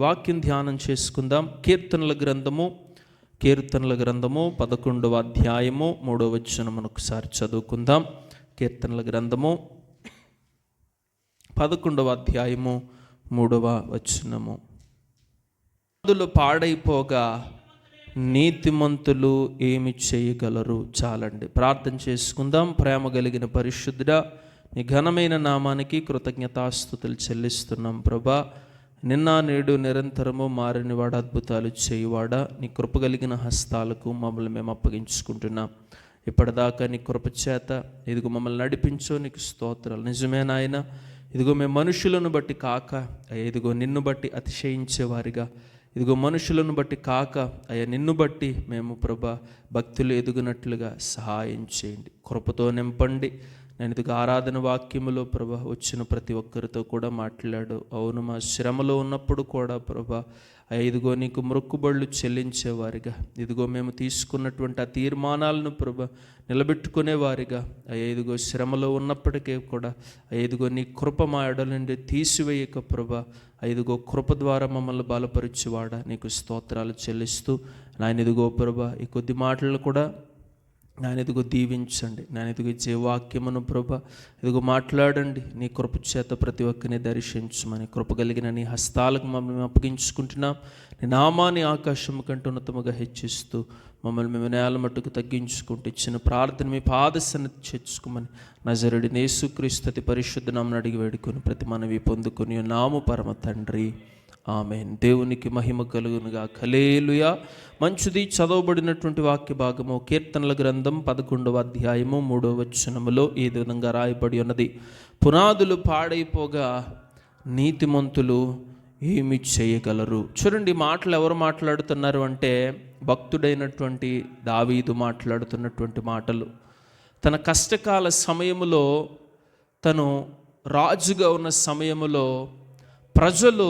వాక్యం ధ్యానం చేసుకుందాం. కీర్తనల గ్రంథము 11వ అధ్యాయము 3వ వచనం ఒకసారి చదువుకుందాం. కీర్తనల గ్రంథము 11వ అధ్యాయము 3వ వచనము. అందులో పాడైపోగా నీతిమంతులు ఏమి చేయగలరు? చాలండి, ప్రార్థన చేసుకుందాం. ప్రేమ కలిగిన పరిశుద్ధుడా, నీ ఘనమైన నామానికి కృతజ్ఞతాస్తుతులు చెల్లిస్తున్నాం ప్రభా. నిన్న నేడు నిరంతరము మారినవాడ, అద్భుతాలు చేయువాడా, నీ కృప కలిగిన హస్తాలకు మమ్మల్ని మేము అప్పగించుకుంటున్నాం. ఇప్పటిదాకా నీ కృప చేత ఇదిగో మమ్మల్ని నడిపించో, నీకు స్తోత్రాలు. నిజమే నాయన, ఇదిగో మేము మనుషులను బట్టి కాక అయ్యా, ఇదిగో నిన్ను బట్టి అతిశయించేవారిగా, ఇదిగో మనుషులను బట్టి కాక అయ్యా నిన్ను బట్టి మేము ప్రభా భక్తులు ఎదుగునట్లుగా సహాయం చేయండి. కృపతో నింపండి. నేను ఇదిగో ఆరాధన వాక్యములో ప్రభా వచ్చిన ప్రతి ఒక్కరితో కూడా మాట్లాడు. అవును, మా శ్రమలో ఉన్నప్పుడు కూడా ప్రభా ఇదిగో నీకు మొక్కుబళ్ళు చెల్లించేవారిగా, ఇదిగో మేము తీసుకున్నటువంటి ఆ తీర్మానాలను ప్రభా నిలబెట్టుకునేవారిగా, అయ్యా ఇదిగో శ్రమలో ఉన్నప్పటికీ కూడా ఇదిగో నీ కృప మా ఎడల నుండి తీసివేయక ప్రభా ఇదిగో కృప ద్వారా మమ్మల్ని బలపరిచేవాడా, నీకు స్తోత్రాలు చెల్లిస్తూ నాయన ఇదిగో ప్రభా ఈ కొద్ది మాటలను కూడా నేను ఇదిగో దీవించండి. నేను ఇదిగో ఇచ్చే వాక్యమును ప్రభా ఇదిగో మాట్లాడండి. నీ కృప చేత ప్రతి ఒక్కరిని దర్శించమని కృప కలిగిన నీ హస్తాలకు మమ్మల్ని అప్పగించుకుంటున్నాం. నీ నామాన్ని ఆకాశము కంటే ఉన్నతముగా హెచ్చిస్తూ మమ్మల్ని మేము నేల మట్టుకు తగ్గించుకుంటూ ఇచ్చిన ప్రార్థన మీ పాదసన్నిధి చేర్చుకోమని నజరుడిని యేసుక్రీస్తు అతి పరిశుద్ధ నామమున అడిగి వేడుకొని ప్రతి మనవి పొందుకొని నాము పరమ తండ్రి, ఆమేన్. దేవునికి మహిమ కలుగునుగా. హల్లెలూయా. మంచిది. చదవబడినటువంటి వాక్య భాగము కీర్తనల గ్రంథం 11వ అధ్యాయము 3వ వచనములో ఈ విధంగా రాయబడి ఉన్నది. పునాదులు పాడైపోగా నీతిమంతులు ఏమి చేయగలరు? చూడండి, మాటలు ఎవరు మాట్లాడుతున్నారు అంటే భక్తుడైనటువంటి దావీదు మాట్లాడుతున్నటువంటి మాటలు. తన కష్టకాల సమయములో, తను రాజుగా ఉన్న సమయములో ప్రజలు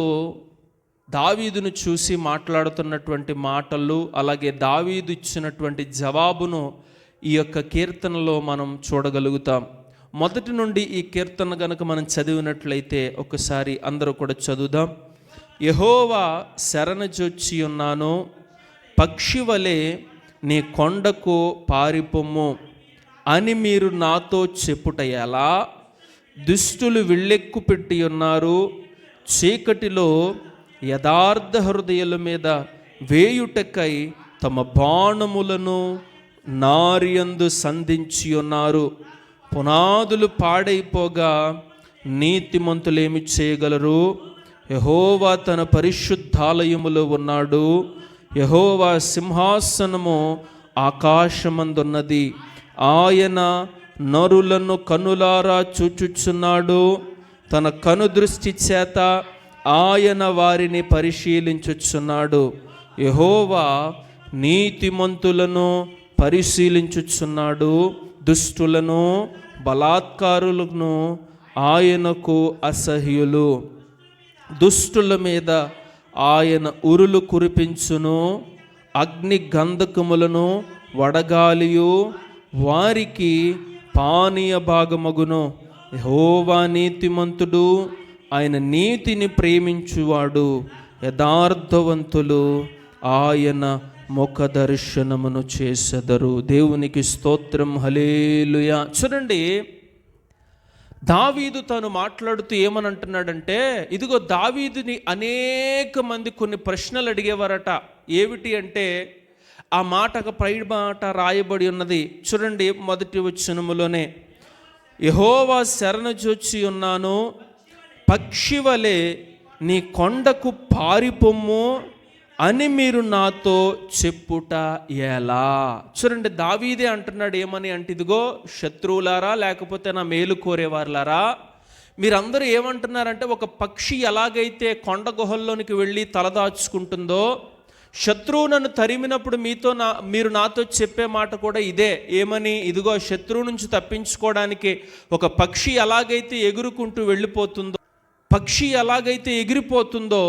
దావీదును చూసి మాట్లాడుతున్నటువంటి మాటలు, అలాగే దావీదు ఇచ్చినటువంటి జవాబును ఈ యొక్క కీర్తనలో మనం చూడగలుగుతాం. మొదటి నుండి ఈ కీర్తన గనుక మనం చదివినట్లయితే ఒకసారి అందరూ కూడా చదువుదాం. యెహోవా శరణజొచ్చి ఉన్నాను, పక్షి వలె నీ కొండకు పారిపొమ్ము అని మీరు నాతో చెప్పుట ఎలా? దుష్టులు విళ్ళెక్కు పెట్టి ఉన్నారు, చీకటిలో యథార్థ హృదయుల మీద వేయుటకై తమ బాణములను నారియందు సంధించి ఉన్నారు. పునాదులు పాడైపోగా నీతిమంతులు ఏమి చేయగలరు? యెహోవా తన పరిశుద్ధాలయములో ఉన్నాడు. యెహోవా సింహాసనము ఆకాశమందున్నది. ఆయన నరులను కనులారా చూచుచున్నాడు. తన కనుదృష్టి చేత ఆయన వారిని పరిశీలించుచున్నాడు. యెహోవా నీతిమంతులను పరిశీలించుచున్నాడు, దుష్టులను బలాత్కారులను ఆయనకు అసహ్యులు. దుష్టుల మీద ఆయన ఉరులు కురిపించును, అగ్ని గంధకములను వడగాలియు వారికి పానీయ భాగమగును. యెహోవా నీతిమంతుడు, ఆయన నీతిని ప్రేమించువాడు. యథార్థవంతులు ఆయన ముఖ దర్శనమును చేసెదరు. దేవునికి స్తోత్రం. హల్లెలూయా. చూడండి, దావీదు తాను మాట్లాడుతూ ఏమని అంటున్నాడంటే, ఇదిగో దావీదుని అనేక మంది కొన్ని ప్రశ్నలు అడిగేవారట. ఏమిటి అంటే ఆ మాటకు పై మాట రాయబడి ఉన్నది. చూడండి, మొదటి వచనములోనే యెహోవా శరణజొచ్చి ఉన్నాను, పక్షి వలె నీ కొండకు పారిపొమ్ము అని మీరు నాతో చెప్పుట ఎలా? చూడండి, దావీదే అంటున్నాడు. ఏమని అంటే, ఇదిగో శత్రువులారా, లేకపోతే నా మేలు కోరేవారులారా, మీరందరూ ఏమంటున్నారంటే, ఒక పక్షి ఎలాగైతే కొండ గుహల్లోనికి వెళ్ళి తలదాచుకుంటుందో, శత్రువు నన్ను తరిమినప్పుడు మీరు నాతో చెప్పే మాట కూడా ఇదే. ఏమని? ఇదిగో శత్రువు నుంచి తప్పించుకోవడానికి ఒక పక్షి ఎలాగైతే ఎగురుకుంటూ వెళ్ళిపోతుందో, పక్షి ఎలాగైతే ఎగిరిపోతుందో,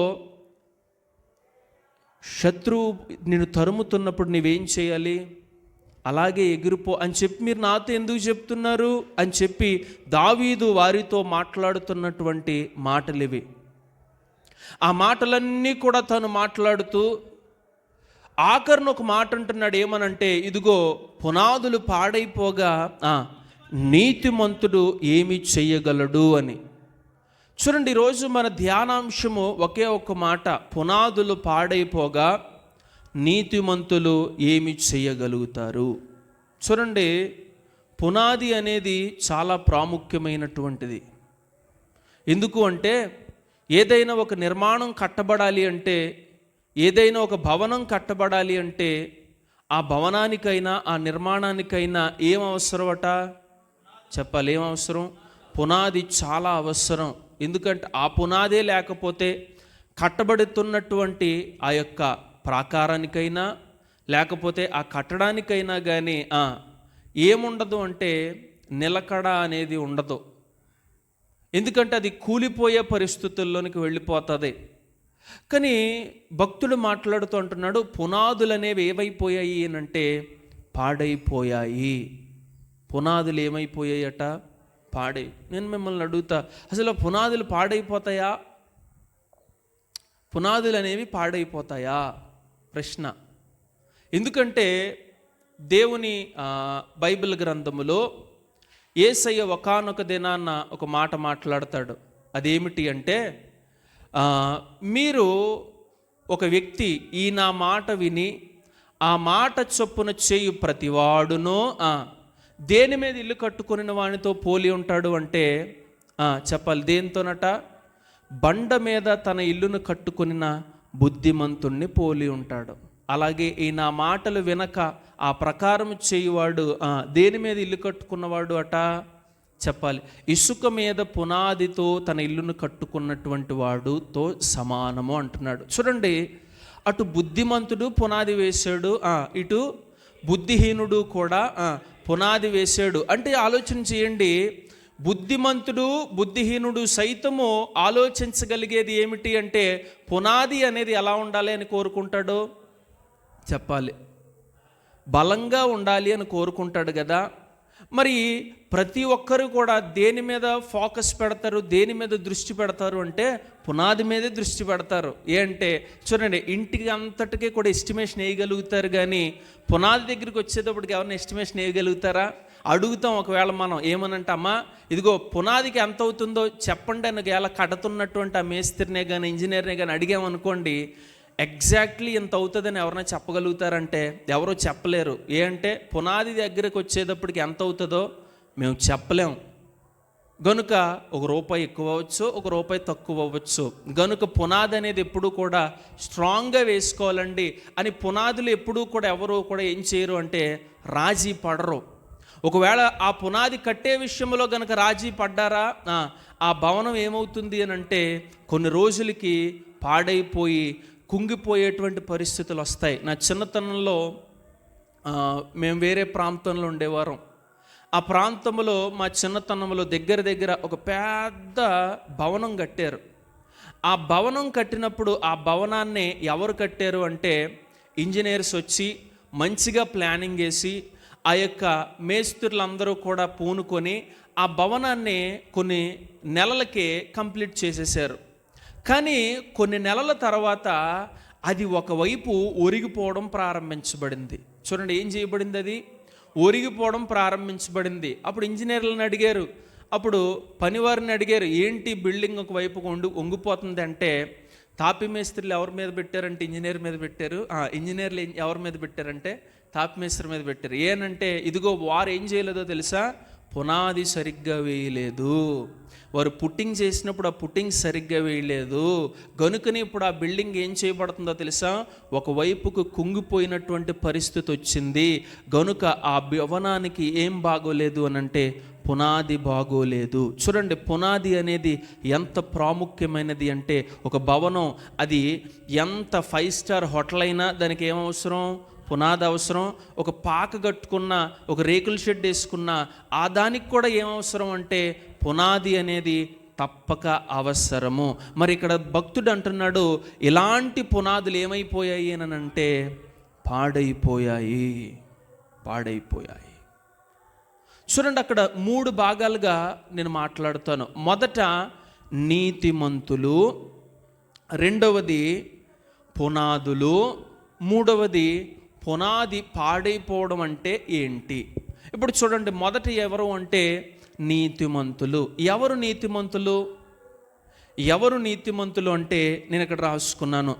శత్రువు నిన్ను తరుముతున్నప్పుడు నీవేం చేయాలి? అలాగే ఎగిరిపో అని చెప్పి మీరు నాతో ఎందుకు చెప్తున్నారు అని చెప్పి దావీదు వారితో మాట్లాడుతున్నటువంటి మాటలు ఇవి. ఆ మాటలన్నీ కూడా తను మాట్లాడుతూ ఆఖరిన ఒక మాట అంటున్నాడు, ఏమనంటే ఇదిగో పునాదులు పాడైపోగా నీతిమంతుడు ఏమి చెయ్యగలడు అని. చూడండి, ఈరోజు మన ధ్యానాంశము ఒకే ఒక్క మాట, పునాదులు పాడైపోగా నీతిమంతులు ఏమి చేయగలుగుతారు. చూడండి, పునాది అనేది చాలా ప్రాముఖ్యమైనటువంటిది. ఎందుకు అంటే ఏదైనా ఒక నిర్మాణం కట్టబడాలి అంటే, ఏదైనా ఒక భవనం కట్టబడాలి అంటే ఆ భవనానికైనా ఆ నిర్మాణానికైనా ఏం అవసరమట చెప్పాలి? ఏం అవసరం? పునాది చాలా అవసరం. ఎందుకంటే ఆ పునాదే లేకపోతే కట్టబడుతున్నటువంటి ఆ యొక్క ప్రాకారానికైనా లేకపోతే ఆ కట్టడానికైనా కానీ ఏముండదు అంటే నిలకడ అనేది ఉండదు. ఎందుకంటే అది కూలిపోయే పరిస్థితుల్లోనికి వెళ్ళిపోతుంది. కానీ భక్తుడు మాట్లాడుతూ అంటున్నాడు, పునాదులు అనేవి ఏమైపోయాయి అంటే పాడైపోయాయి. పునాదులు ఏమైపోయాయట? పాడై. నేను మిమ్మల్ని అడుగుతా, అసలు పునాదులు పాడైపోతాయా? పునాదులు అనేవి పాడైపోతాయా? ప్రశ్న. ఎందుకంటే దేవుని బైబిల్ గ్రంథములో యేసయ్య ఒకానొక దినాన్న ఒక మాట మాట్లాడతాడు. అదేమిటి అంటే, మీరు ఒక వ్యక్తి ఈ నా మాట విని ఆ మాట చొప్పున చేయు ప్రతివాడునో దేని మీద ఇల్లు కట్టుకుని వానితో పోలి ఉంటాడు అంటే చెప్పాలి, దేనితోనట? బండ మీద తన ఇల్లును కట్టుకున్న బుద్ధిమంతుణ్ణి పోలి ఉంటాడు. అలాగే ఈ నా మాటలు వినక ఆ ప్రకారం చేయువాడు దేని మీద ఇల్లు కట్టుకున్నవాడు అట? చెప్పాలి, ఇసుక మీద పునాదితో తన ఇల్లును కట్టుకున్నటువంటి వాడుతో సమానము అంటున్నాడు. చూడండి, అటు బుద్ధిమంతుడు పునాది వేశాడు, ఇటు బుద్ధిహీనుడు కూడా పునాది వేశాడు. అంటే ఆలోచన చేయండి, బుద్ధిమంతుడు బుద్ధిహీనుడు సైతము ఆలోచించగలిగేది ఏమిటి అంటే పునాది అనేది ఎలా ఉండాలి అని కోరుకుంటాడు? చెప్పాలి, బలంగా ఉండాలి అని కోరుకుంటాడు కదా. మరి ప్రతి ఒక్కరు కూడా దేని మీద ఫోకస్ పెడతారు, దేని మీద దృష్టి పెడతారు అంటే పునాది మీదే దృష్టి పెడతారు. ఏంటంటే చూడండి, ఇంటికి అంతటికీ కూడా ఎస్టిమేషన్ వేయగలుగుతారు, కానీ పునాది దగ్గరికి వచ్చేటప్పటికి ఎవరిని ఎస్టిమేషన్ వేయగలుగుతారా? అడుగుతాం ఒకవేళ మనం, ఏమనంటే అమ్మా ఇదిగో పునాదికి ఎంత అవుతుందో చెప్పండి అని ఎలా కడుతున్నటువంటి ఆ మేస్త్రినే కానీ ఇంజనీర్నే కానీ అడిగామనుకోండి, ఎగ్జాక్ట్లీ ఎంత అవుతుందని ఎవరైనా చెప్పగలుగుతారంటే ఎవరో చెప్పలేరు. అంటే పునాది దగ్గరకు వచ్చేటప్పటికి ఎంత అవుతుందో మేము చెప్పలేము. గనుక ₹1 ఎక్కువ అవ్వచ్చు, ₹1 తక్కువ అవ్వచ్చు. గనుక పునాది అనేది ఎప్పుడూ కూడా స్ట్రాంగ్గా వేసుకోవాలండి అని పునాదులు ఎప్పుడూ కూడా ఎవరు కూడా ఏం చేయరు అంటే రాజీ పడరు. ఒకవేళ ఆ పునాది కట్టే విషయంలో గనక రాజీ పడ్డారా ఆ భవనం ఏమవుతుంది అని అంటే కొన్ని రోజులకి పాడైపోయి కుంగిపోయేటువంటి పరిస్థితులు వస్తాయి. నా చిన్నతనంలో మేము వేరే ప్రాంతంలో ఉండేవారం. ఆ ప్రాంతంలో మా చిన్నతనంలో దగ్గర ఒక పెద్ద భవనం కట్టారు. ఆ భవనం కట్టినప్పుడు ఆ భవనాన్ని ఎవరు కట్టారు అంటే ఇంజనీర్స్ వచ్చి మంచిగా ప్లానింగ్ వేసి ఆ యొక్క మేస్త్రులందరూ కూడా పూనుకొని ఆ భవనాన్ని కొన్ని నెలలకే కంప్లీట్ చేసేసారు. కానీ కొన్ని నెలల తర్వాత అది ఒకవైపు ఒరిగిపోవడం ప్రారంభించబడింది. చూడండి, ఏం చేయబడింది? అది ఒరిగిపోవడం ప్రారంభించబడింది. అప్పుడు ఇంజనీర్లను అడిగారు, అప్పుడు పనివారిని అడిగారు, ఏంటి బిల్డింగ్ ఒకవైపు వంగిపోతుంది అంటే తాపి మేస్త్రులు ఎవరి మీద పెట్టారంటే ఇంజనీర్ మీద పెట్టారు. ఇంజనీర్లు ఎవరి మీద పెట్టారంటే తాపి మేస్త్రి మీద పెట్టారు. ఏనంటే ఇదిగో వారు ఏం చేయలేదో తెలుసా? పునాది సరిగ్గా వేయలేదు. వారు పుట్టింగ్ చేసినప్పుడు ఆ పుట్టింగ్ సరిగ్గా వేయలేదు. గనుకని ఇప్పుడు ఆ బిల్డింగ్ ఏం చేయబడుతుందో తెలుసా? ఒకవైపుకు కుంగిపోయినటువంటి పరిస్థితి వచ్చింది. గనుక ఆ భవనానికి ఏం బాగోలేదు అని అంటే పునాది బాగోలేదు. చూడండి, పునాది అనేది ఎంత ప్రాముఖ్యమైనది అంటే ఒక భవనం అది ఎంత 5 స్టార్ హోటల్ అయినా దానికి ఏమవసరం? పునాది అవసరం. ఒక పాక కట్టుకున్న, ఒక రేకుల షెడ్ వేసుకున్న ఆ దానికి కూడా ఏమవసరం అంటే పునాది అనేది తప్పక అవసరము. మరి ఇక్కడ భక్తుడు అంటున్నాడు, ఇలాంటి పునాదులు ఏమైపోయాయి అని అంటే పాడైపోయాయి. చూడండి, అక్కడ 3 భాగాలుగా నేను మాట్లాడుతాను. మొదట నీతిమంతులు, రెండవది పునాదులు, మూడవది పునాది పాడైపోవడం అంటే ఏంటి. ఇప్పుడు చూడండి, మొదట ఎవరు అంటే నీతిమంతులు. ఎవరు నీతిమంతులు? ఎవరు నీతిమంతులు అంటే నేను ఇక్కడ రాసుకున్నాను,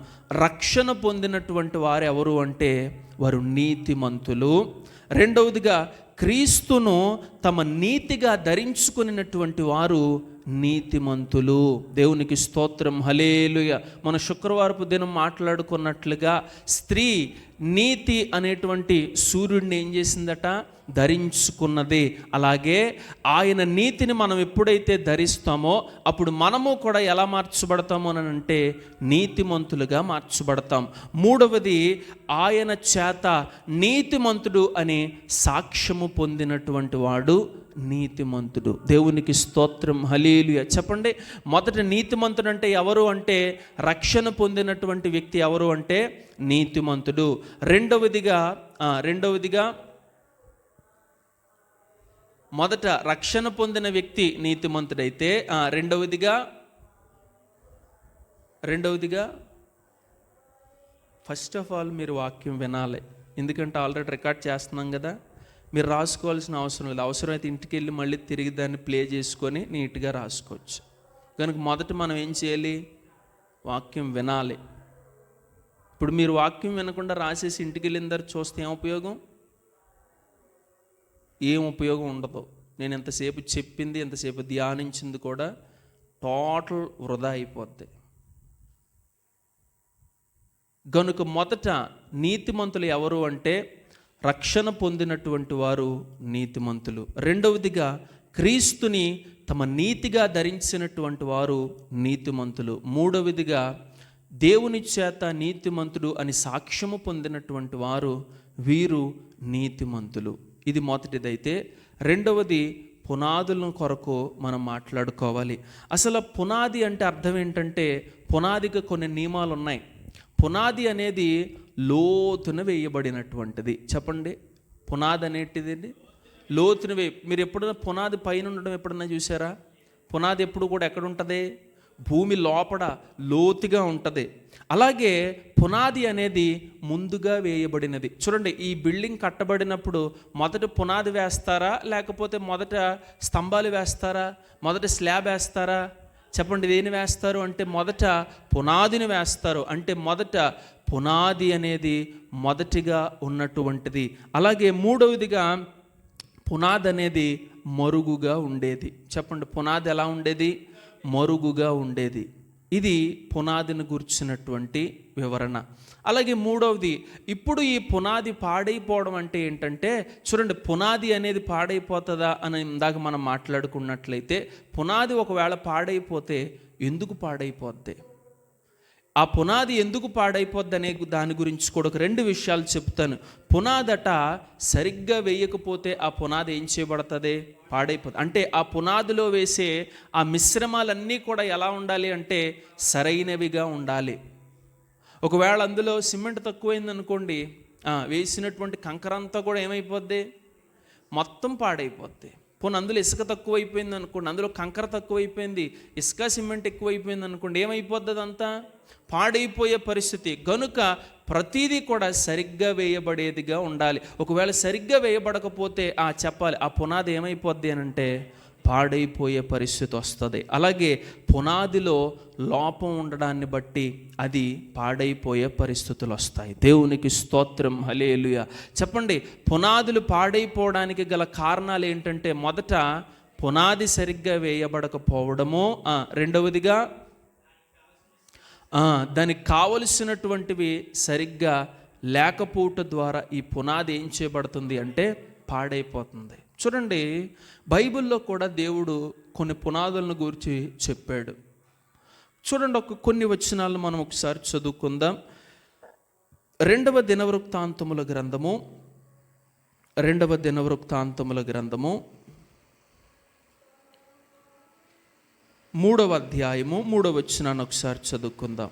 రక్షణ పొందినటువంటి వారు ఎవరు అంటే వారు నీతిమంతులు. రెండవదిగా క్రీస్తును తమ నీతిగా ధరించుకున్నటువంటి వారు నీతిమంతులు. దేవునికి స్తోత్రం, హల్లెలూయా. మన శుక్రవారపు దినం మాట్లాడుకున్నట్లుగా స్త్రీ నీతి అనేటువంటి సూర్యుడిని ఏం చేసిందట? ధరించుకున్నది. అలాగే ఆయన నీతిని మనం ఎప్పుడైతే ధరిస్తామో అప్పుడు మనము కూడా ఎలా మార్చబడతాము అని అంటే నీతిమంతులుగా మార్చబడతాం. మూడవది, ఆయన చేత నీతిమంతుడు అని సాక్ష్యము పొందినటువంటి వాడు నీతిమంతుడు. దేవునికి స్తోత్రం, హల్లెలూయా. చెప్పండి, మొదట నీతిమంతుడు అంటే ఎవరు అంటే రక్షణ పొందినటువంటి వ్యక్తి ఎవరు అంటే నీతిమంతుడు. రెండవదిగా మొదట రక్షణ పొందిన వ్యక్తి నీతిమంతుడైతే, రెండవదిగా ఫస్ట్ ఆఫ్ ఆల్ మీరు వాక్యం వినాలి. ఎందుకంటే ఆల్రెడీ రికార్డ్ చేస్తున్నాం కదా, మీరు రాసుకోవాల్సిన అవసరం లేదు. అవసరమైతే ఇంటికి వెళ్ళి మళ్ళీ తిరిగి దాన్ని ప్లే చేసుకొని నీట్గా రాసుకోవచ్చు. కనుక మొదట మనం ఏం చేయాలి? వాక్యం వినాలి. ఇప్పుడు మీరు వాక్యం వినకుండా రాసేసి ఇంటికి వెళ్ళిన తర్వాత చూస్తే ఏం ఉపయోగం? ఏం ఉపయోగం ఉండదు. నేను ఎంతసేపు చెప్పింది, ఎంతసేపు ధ్యానించింది కూడా టోటల్ వృధా అయిపోద్ది. గనుక మొదట నీతిమంతులు ఎవరు అంటే రక్షణ పొందినటువంటి వారు నీతిమంతులు. రెండవదిగా క్రీస్తుని తమ నీతిగా ధరించినటువంటి వారు నీతిమంతులు. మూడవదిగా దేవుని చేత నీతిమంతుడు అని సాక్ష్యము పొందినటువంటి వారు వీరు నీతిమంతులు. ఇది మొదటిదైతే, రెండవది పునాదుల కొరకు మనం మాట్లాడుకోవాలి. అసలు పునాది అంటే అర్థం ఏంటంటే పునాదికి కొన్ని నియమాలు ఉన్నాయి. పునాది అనేది లోతున వేయబడినటువంటిది. చెప్పండి, పునాది అనేటిది లోతున మీరు ఎప్పుడైనా పునాది పైన ఉండడం ఎప్పుడన్నా చూసారా? పునాది ఎప్పుడు కూడా ఎక్కడ ఉంటుంది? భూమి లోపల లోతుగా ఉంటుంది. అలాగే పునాది అనేది ముందుగా వేయబడినది. చూడండి, ఈ బిల్డింగ్ కట్టబడినప్పుడు మొదట పునాది వేస్తారా లేకపోతే మొదట స్తంభాలు వేస్తారా, మొదట స్లాబ్ వేస్తారా? చెప్పండి, దేని వేస్తారు అంటే మొదట పునాదిని వేస్తారు. అంటే మొదట పునాది అనేది మొదటిగా ఉన్నటువంటిది. అలాగే మూడవదిగా పునాది అనేది మరుగుగా ఉండేది. చెప్పండి, పునాది ఎలా ఉండేది? మరుగుగా ఉండేది. ఇది పునాదిని గుర్చినటువంటి వివరణ. అలాగే మూడవది, ఇప్పుడు ఈ పునాది పాడైపోవడం అంటే ఏంటంటే చూడండి, పునాది అనేది పాడైపోతుందా అని ఇందాక మనం మాట్లాడుకున్నట్లయితే పునాది ఒకవేళ పాడైపోతే ఎందుకు పాడైపోద్ది? ఆ పునాది ఎందుకు పాడైపోద్ది అనే దాని గురించి కూడా ఒక రెండు విషయాలు చెప్తాను. పునాదట సరిగ్గా వేయకపోతే ఆ పునాది ఏం చేయబడుతుంది? పాడైపోతుంది. అంటే ఆ పునాదిలో వేసే ఆ మిశ్రమాలన్నీ కూడా ఎలా ఉండాలి అంటే సరైనవిగా ఉండాలి. ఒకవేళ అందులో సిమెంట్ తక్కువైంది అనుకోండి, వేసినటువంటి కంకర అంతా కూడా ఏమైపోద్ది? మొత్తం పాడైపోద్ది. పోనీ అందులో ఇసుక తక్కువైపోయింది అనుకోండి, అందులో కంకర తక్కువైపోయింది, ఇసుక సిమెంట్ ఎక్కువైపోయింది అనుకోండి, ఏమైపోద్ది? అదంతా పాడైపోయే పరిస్థితి. గనుక ప్రతిదీ కూడా సరిగ్గా వేయబడేదిగా ఉండాలి. ఒకవేళ సరిగ్గా వేయబడకపోతే చెప్పాలి, ఆ పునాది ఏమైపోద్ది అని అంటే పాడైపోయే పరిస్థితి వస్తుంది. అలాగే పునాదిలో లోపం ఉండడాన్ని బట్టి అది పాడైపోయే పరిస్థితులు వస్తాయి. దేవునికి స్తోత్రం, హల్లెలూయా. చెప్పండి, పునాదులు పాడైపోవడానికి గల కారణాలు ఏంటంటే మొదట పునాది సరిగ్గా వేయబడకపోవడము, రెండవదిగా దానికి కావలసినటువంటివి సరిగ్గా లేకపోవటం ద్వారా ఈ పునాది ఏం చేయబడుతుంది అంటే పాడైపోతుంది. చూడండి, బైబిల్లో కూడా దేవుడు కొన్ని పునాదులను గురించి చెప్పాడు. చూడండి, కొన్ని వచనాలను మనం ఒకసారి చదువుకుందాం. 2వ దినవృత్తాంతముల గ్రంథము 3వ అధ్యాయము 3వ వచనాన్ని ఒకసారి చదువుకుందాం.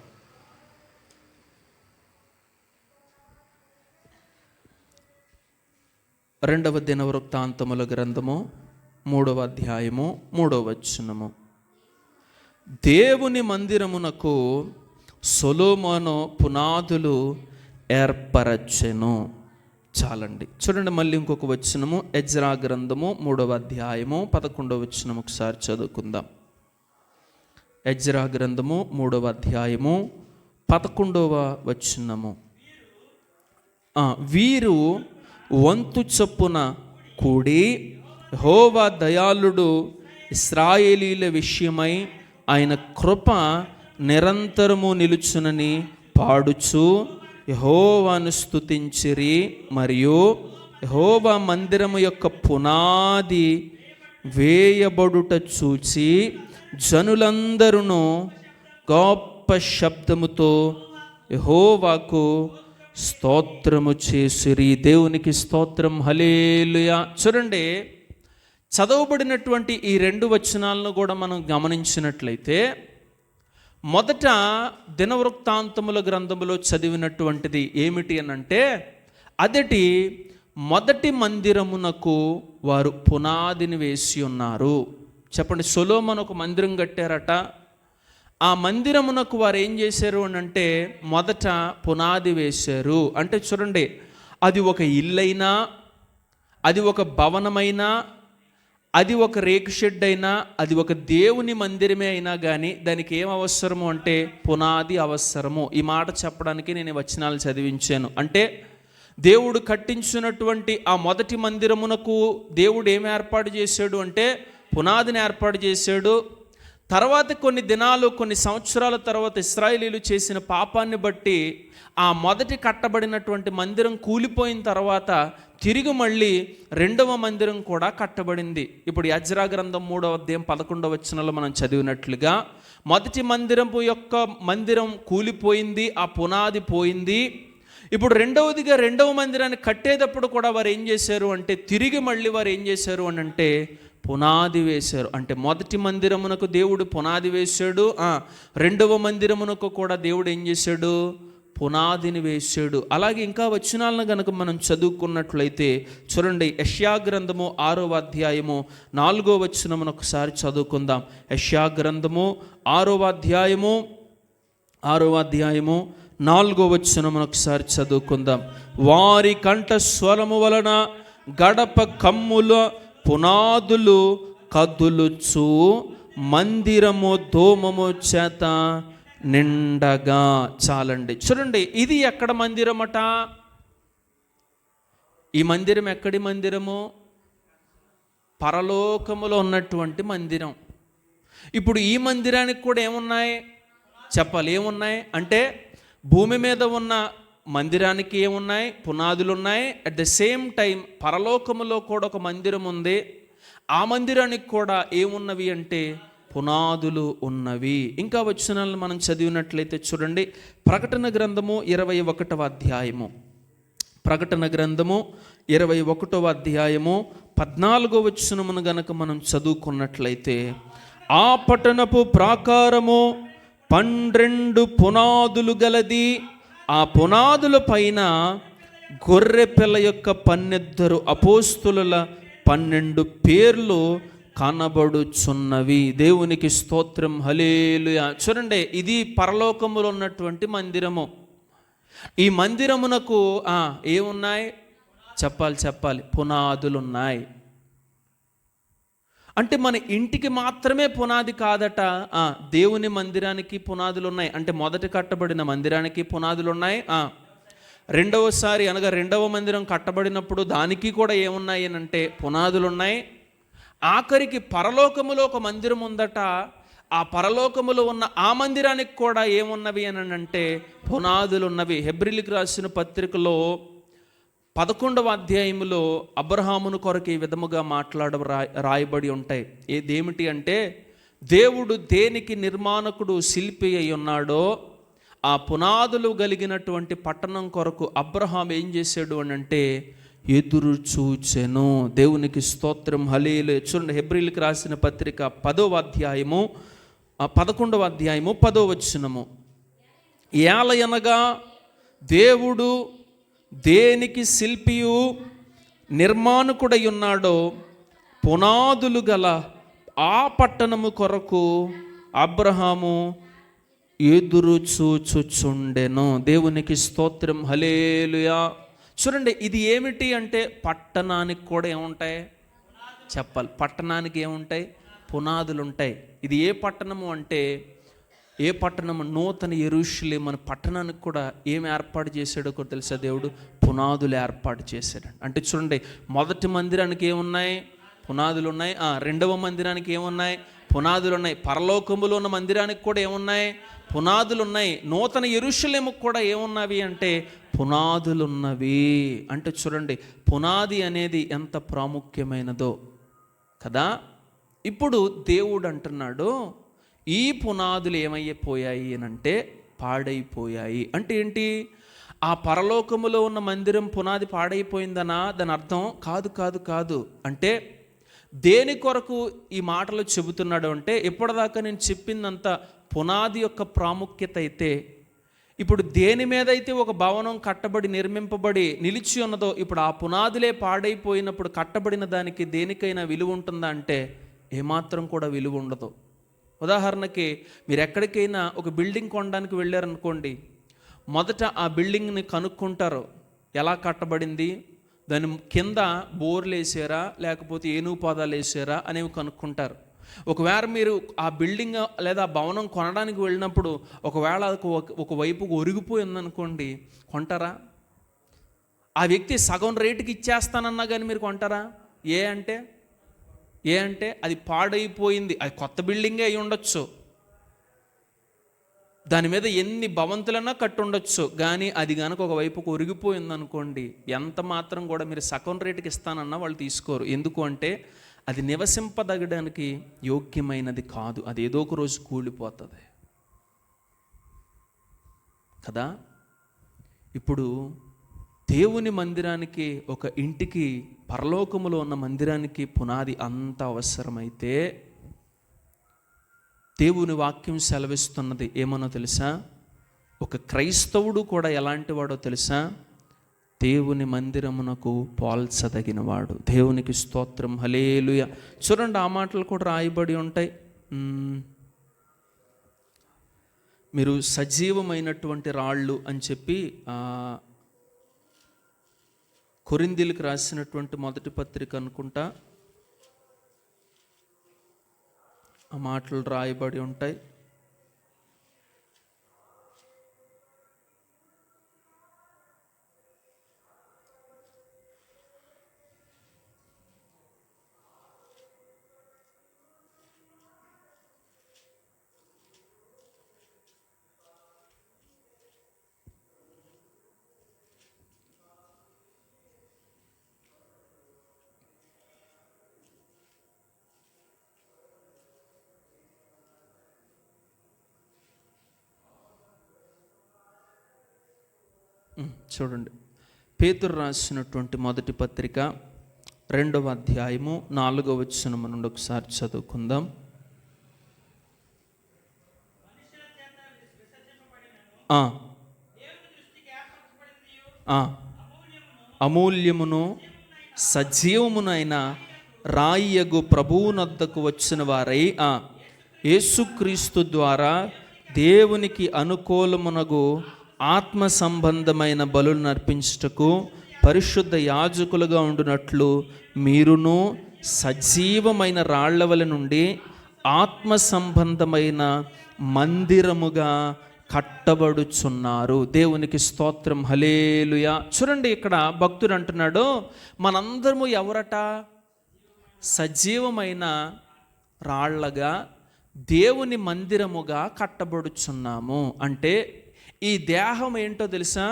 2వ దినవృత్తాంతముల గ్రంథము 3వ అధ్యాయము 3వ వచనము. దేవుని మందిరమునకు సొలొమోను పునాదులు ఏర్పరచెను. చాలండి. చూడండి మళ్ళీ ఇంకొక వచనము, ఎజ్రా గ్రంథము 3వ అధ్యాయము 11వ వచనం ఒకసారి చదువుకుందాం. ఎజ్రా గ్రంథము 3వ అధ్యాయము 11వ వచనము. వీరు వంతు చొప్పున కూడి యెహోవా దయాళుడు, ఇశ్రాయేలీల విషయమై ఆయన కృప నిరంతరము నిలుచునని పాడుచు యెహోవాను స్తుతించిరి. మరియు యెహోవా మందిరము యొక్క పునాది వేయబడుట చూచి జనులందరూ గొప్ప శబ్దముతో యెహోవాకు స్తోత్రము చేసిరి. దేవునికి స్తోత్రం, హల్లెలూయా. చూడండి, చదవబడినటువంటి ఈ 2 వచనాలను కూడా మనం గమనించినట్లయితే, మొదట దినవృత్తాంతముల గ్రంథములో చదివినటువంటిది ఏమిటి అనంటే, మొదటి మందిరమునకు వారు పునాదిని వేసి ఉన్నారు. చెప్పండి, సొలొమోను ఒక మందిరం కట్టారట. ఆ మందిరమునకు వారు ఏం చేశారు అని అంటే, మొదట పునాది వేశారు. అంటే చూడండి, అది ఒక ఇల్లైనా, అది ఒక భవనమైనా, అది ఒక రేకు షెడ్ అయినా, అది ఒక దేవుని మందిరమే అయినా కానీ దానికి ఏం అవసరము అంటే పునాది అవసరము. ఈ మాట చెప్పడానికి నేను వచనాలు చదివించాను. అంటే దేవుడు కట్టించినటువంటి ఆ మొదటి మందిరమునకు దేవుడు ఏమి ఏర్పాటు చేశాడు అంటే పునాదిని ఏర్పాటు చేశాడు. తర్వాత కొన్ని దినాలు, కొన్ని సంవత్సరాల తర్వాత ఇశ్రాయేలీలు చేసిన పాపాన్ని బట్టి ఆ మొదటి కట్టబడినటువంటి మందిరం కూలిపోయిన తర్వాత తిరిగి మళ్ళీ 2వ మందిరం కూడా కట్టబడింది. ఇప్పుడు ఎజ్రా గ్రంథం 3వ అధ్యాయం 11వ వచనంలో మనం చదివినట్లుగా మొదటి మందిరం కూలిపోయింది, ఆ పునాది పోయింది. ఇప్పుడు రెండవ మందిరాన్ని కట్టేటప్పుడు కూడా వారు ఏం చేశారు అంటే తిరిగి మళ్ళీ వారు ఏం చేశారు అని అంటే పునాది వేశారు. అంటే మొదటి మందిరమునకు దేవుడు పునాది వేశాడు, 2వ మందిరమునకు కూడా దేవుడు ఏం చేశాడు, పునాదిని వేశాడు. అలాగే ఇంకా వచనాలను కనుక మనం చదువుకున్నట్లయితే చూడండి, యెషయా గ్రంథము 6వ అధ్యాయము 4వ వచనమును ఒకసారి చదువుకుందాం. యెషయా గ్రంథము 6వ అధ్యాయము 4వ వచనమును ఒకసారి చదువుకుందాం. వారి కంఠ స్వరము వలన గడప కమ్ముల పునాదులు కదులుచు మందిరము ధూమము చేత నిండగా. చాలండి. చూడండి, ఇది ఎక్కడ మందిరమట? ఈ మందిరం ఎక్కడి మందిరము? పరలోకములో ఉన్నటువంటి మందిరం. ఇప్పుడు ఈ మందిరానికి కూడా ఏమున్నాయి చెప్పాలి? ఏమున్నాయి అంటే భూమి మీద ఉన్న మందిరానికి ఏమున్నాయి? పునాదులు ఉన్నాయి. అట్ ద సేమ్ టైం పరలోకములో కూడా ఒక మందిరం ఉంది. ఆ మందిరానికి కూడా ఏమున్నవి అంటే పునాదులు ఉన్నవి. ఇంకా వచనాలను మనం చదివినట్లయితే చూడండి, ప్రకటన గ్రంథము 21వ అధ్యాయము, ప్రకటన గ్రంథము 21వ అధ్యాయము 14వ వచనమును గనక మనం చదువుకున్నట్లయితే, ఆ పట్టణపు ప్రాకారము 12 పునాదులు గలది. ఆ పునాదుల పైన గొర్రె పిల్ల యొక్క 12 అపోస్తుల 12 పేర్లు కనబడుచున్నవి. దేవునికి స్తోత్రం, హల్లెలూయా. చూడండి, ఇది పరలోకములో ఉన్నటువంటి మందిరము. ఈ మందిరమునకు ఏమున్నాయి చెప్పాలి? పునాదులు ఉన్నాయి. అంటే మన ఇంటికి మాత్రమే పునాది కాదట, దేవుని మందిరానికి పునాదులు ఉన్నాయి. అంటే మొదట కట్టబడిన మందిరానికి పునాదులు ఉన్నాయి. రెండవసారి అనగా 2వ మందిరం కట్టబడినప్పుడు దానికి కూడా ఏమున్నాయి అంటే పునాదులు ఉన్నాయి. ఆఖరికి పరలోకములో ఒక మందిరం ఉందట. ఆ పరలోకములో ఉన్న ఆ మందిరానికి కూడా ఏమున్నవి అని అంటే పునాదులు ఉన్నవి. హెబ్రీయులకు రాసిన పత్రికలో 11వ అధ్యాయములో అబ్రహామును కొరకు ఈ విధముగా రాయబడి ఉంటాయి. ఏదేమిటి అంటే, దేవుడు దేనికి నిర్మాణకుడు శిల్పి అయి ఉన్నాడో ఆ పునాదులు కలిగినటువంటి పట్టణం కొరకు అబ్రహాం ఏం చేశాడు అని అంటే ఎదురు చూచెను. దేవునికి స్తోత్రం, హల్లెలూయా. చూడండి, హెబ్రీయులకు రాసిన పత్రిక 11వ అధ్యాయము 10వ వచనము. ఏలయనగా దేవుడు దేనికి శిల్పియు నిర్మాణకుడై ఉన్నాడో పునాదులు గల ఆ పట్టణము కొరకు అబ్రహాము ఎదురు చూచుచుండెను. దేవునికి స్తోత్రం, హల్లెలూయా. చూడండి, ఇది ఏమిటి అంటే పట్టణానికి కూడా ఏముంటాయి చెప్పాలి. పట్టణానికి ఏముంటాయి? పునాదులు ఉంటాయి. ఇది ఏ పట్టణము అంటే, ఏ పట్టణము? నూతన యెరూషలేము అనే పట్టణానికి కూడా ఏమి ఏర్పాటు చేశాడో కూడా తెలుసా దేవుడు? పునాదులు ఏర్పాటు చేశాడు. అంటే చూడండి, మొదటి మందిరానికి ఏమున్నాయి? పునాదులు ఉన్నాయి. రెండవ మందిరానికి ఏమున్నాయి? పునాదులు ఉన్నాయి. పరలోకములో ఉన్న మందిరానికి కూడా ఏమున్నాయి? పునాదులు ఉన్నాయి. నూతన యెరూషలేముకు కూడా ఏమున్నవి అంటే పునాదులు ఉన్నవి. అంటే చూడండి, పునాది అనేది ఎంత ప్రాముఖ్యమైనదో కదా. ఇప్పుడు దేవుడు అంటున్నాడు, ఈ పునాదులు ఏమైపోయాయి అని అంటే పాడైపోయాయి. అంటే ఏంటి? ఆ పరలోకములో ఉన్న మందిరం పునాది పాడైపోయిందనా? దాని అర్థం కాదు కాదు కాదు. అంటే దేని కొరకు ఈ మాటలు చెబుతున్నాడు అంటే, ఇప్పటిదాకా నేను చెప్పిందంతా పునాది యొక్క ప్రాముఖ్యత అయితే, ఇప్పుడు దేని మీద అయితే ఒక భవనం కట్టబడి నిర్మింపబడి నిలిచి ఉన్నదో, ఇప్పుడు ఆ పునాదులే పాడైపోయినప్పుడు కట్టబడిన దానికి దేనికైనా విలువ ఉంటుందా అంటే ఏమాత్రం కూడా విలువ ఉండదు. ఉదాహరణకి మీరు ఎక్కడికైనా ఒక బిల్డింగ్ కొనడానికి వెళ్ళారనుకోండి, మొదట ఆ బిల్డింగ్ని కనుక్కుంటారు, ఎలా కట్టబడింది, దాని కింద బోర్లు వేసారా లేకపోతే ఏనుపాదాలు వేసారా అనేవి కనుక్కుంటారు. ఒకవేళ మీరు ఆ బిల్డింగ్ లేదా భవనం కొనడానికి వెళ్ళినప్పుడు ఒకవేళ ఒక వైపుకు ఒరిగిపోయి ఉందనుకోండి, కొంటారా? ఆ వ్యక్తి సగం రేటుకి ఇచ్చేస్తానన్నా కానీ మీరు కొంటారా? ఏ అంటే అది పాడైపోయింది. అది కొత్త బిల్డింగే అయి ఉండొచ్చు, దాని మీద ఎన్ని భవంతులన్నా కట్టి ఉండొచ్చు, కానీ అది కనుక ఒక వైపుకు ఒరిగిపోయింది అనుకోండి, ఎంత మాత్రం కూడా మీరు సగం రేటుకి ఇస్తానన్నా వాళ్ళు తీసుకోరు. ఎందుకు అంటే అది నివసింపదగడానికి యోగ్యమైనది కాదు. అది ఏదో ఒక రోజు కూలిపోతుంది కదా. ఇప్పుడు దేవుని మందిరానికి, ఒక ఇంటికి, పరలోకములో ఉన్న మందిరానికి పునాది అంత అవసరమైతే, దేవుని వాక్యం సెలవిస్తున్నది ఏమనో తెలుసా? ఒక క్రైస్తవుడు కూడా ఎలాంటి వాడో తెలుసా? దేవుని మందిరమునకు పోల్చదగినవాడు. దేవునికి స్తోత్రం, హల్లెలూయా. చూడండి, ఆ మాటలు కూడా రాయబడి ఉంటాయి. మీరు సజీవమైనటువంటి రాళ్ళు అని చెప్పి కొరింథీయులకు రాసినటువంటి మొదటి పత్రిక అనుకుంటా, ఆ మాటలు రాయబడి ఉంటాయి. చూడండి, పేతురు రాసినటువంటి మొదటి పత్రిక 2వ అధ్యాయము 4వ వచనం నుండి ఒకసారి చదువుకుందాం. అమూల్యమును సజీవమునైన రాయియగు ప్రభువునొద్దకు వచ్చిన వారై యేసుక్రీస్తు ద్వారా దేవునికి అనుకూలమునగు ఆత్మ సంబంధమైన బలులను అర్పించుటకు పరిశుద్ధ యాజకులుగా ఉండునట్లు మీరును సజీవమైన రాళ్ల వలె నుండి ఆత్మ సంబంధమైన మందిరముగా కట్టబడుచున్నారు. దేవునికి స్తోత్రం, హల్లెలూయా. చూడండి, ఇక్కడ భక్తుడు అంటున్నాడు, మనందరము ఎవరట? సజీవమైన రాళ్లగా దేవుని మందిరముగా కట్టబడుచున్నాము. అంటే ఈ దేహం ఏంటో తెలుసా?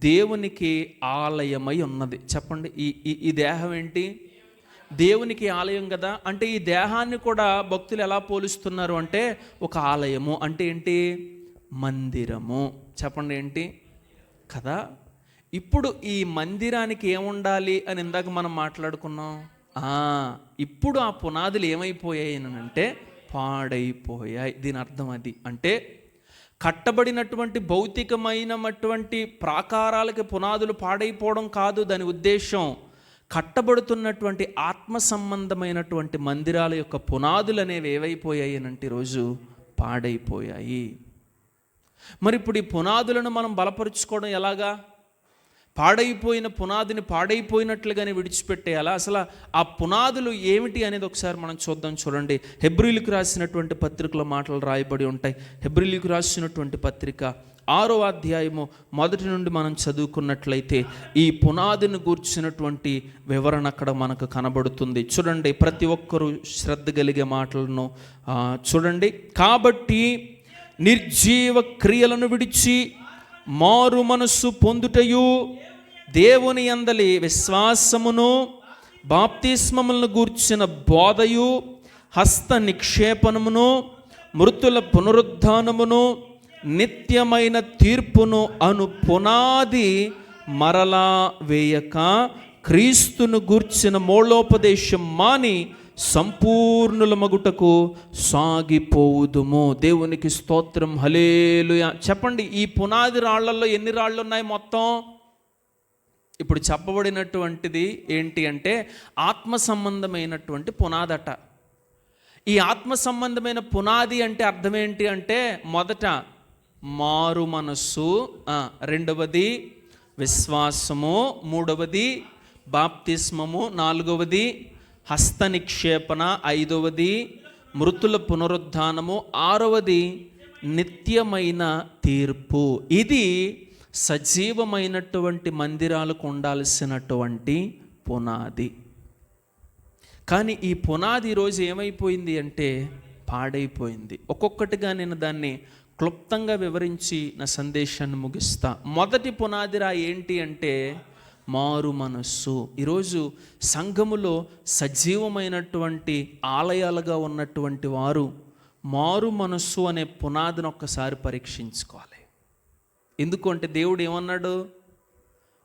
దేవునికి ఆలయమై ఉన్నది. చెప్పండి, ఈ దేహం ఏంటి? దేవునికి ఆలయం కదా. అంటే ఈ దేహాన్ని కూడా భక్తులు ఎలా పోలుస్తున్నారు అంటే ఒక ఆలయము. అంటే ఏంటి? మందిరము. చెప్పండి, ఏంటి కదా. ఇప్పుడు ఈ మందిరానికి ఏముండాలి అని ఇందాక మనం మాట్లాడుకున్నాం. ఇప్పుడు ఆ పునాదులు ఏమైపోయాయి అంటే పాడైపోయాయి. దీని అర్థం అది. అంటే కట్టబడినటువంటి భౌతికమైనటువంటి ప్రాకారాలకి పునాదులు పాడైపోవడం కాదు దాని ఉద్దేశం. కట్టబడుతున్నటువంటి ఆత్మ సంబంధమైనటువంటి మందిరాల యొక్క పునాదులు అనేవి ఏవైపోయాయి అంటే ఈరోజు పాడైపోయాయి. మరి ఇప్పుడు ఈ పునాదులను మనం బలపరుచుకోవడం ఎలాగా? పాడైపోయిన పునాదిని పాడైపోయినట్లుగానే విడిచిపెట్టేయాలా? అసలు ఆ పునాదులు ఏమిటి అనేది ఒకసారి మనం చూద్దాం. చూడండి, హెబ్రీయులకు రాసినటువంటి పత్రికలో మాటలు రాయబడి ఉంటాయి. హెబ్రీయులకు రాసినటువంటి పత్రిక 6వ అధ్యాయము 1 నుండి మనం చదువుకున్నట్లయితే ఈ పునాదిని గూర్చినటువంటి వివరణ అక్కడ మనకు కనబడుతుంది. చూడండి, ప్రతి ఒక్కరూ శ్రద్ధ కలిగే మాటలను చూడండి. కాబట్టి నిర్జీవ క్రియలను విడిచి మారు మనస్సు పొందుటయు, దేవుని యందలి విశ్వాసమును, బాప్తిస్మములను గూర్చిన బోధయు, హస్త నిక్షేపణమును, మృతుల పునరుద్ధానమును, నిత్యమైన తీర్పును అను పునాది మరలా వేయక క్రీస్తును గూర్చిన మూలోపదేశం మాని సంపూర్ణుల మగుటకు సాగిపోవుదుము. దేవునికి స్తోత్రం, హల్లెలూయా. చెప్పండి, ఈ పునాది రాళ్లలో ఎన్ని రాళ్ళు ఉన్నాయి మొత్తం? ఇప్పుడు చెప్పబడినటువంటిది ఏంటి అంటే ఆత్మ సంబంధమైనటువంటి పునాదట. ఈ ఆత్మ సంబంధమైన పునాది అంటే అర్థం ఏంటి అంటే, మొదట మారు మనస్సు, రెండవది విశ్వాసము, మూడవది బాప్తిస్మము, నాలుగవది హస్త నిక్షేపణ, ఐదవది మృతుల పునరుద్ధానము, ఆరవది నిత్యమైన తీర్పు. ఇది సజీవమైనటువంటి మందిరాలకు ఉండాల్సినటువంటి పునాది. కానీ ఈ పునాది ఈరోజు ఏమైపోయింది అంటే పాడైపోయింది. ఒక్కొక్కటిగా నేను దాన్ని క్లుప్తంగా వివరించి నా సందేశాన్ని ముగిస్తా. మొదటి పునాదిరా ఏంటి అంటే మారు మనస్సు. ఈరోజు సంఘములో సజీవమైనటువంటి ఆలయాలుగా ఉన్నటువంటి వారు మారు మనస్సు అనే పునాదిని ఒక్కసారి పరీక్షించుకోవాలి. ఎందుకు అంటే దేవుడు ఏమన్నాడు?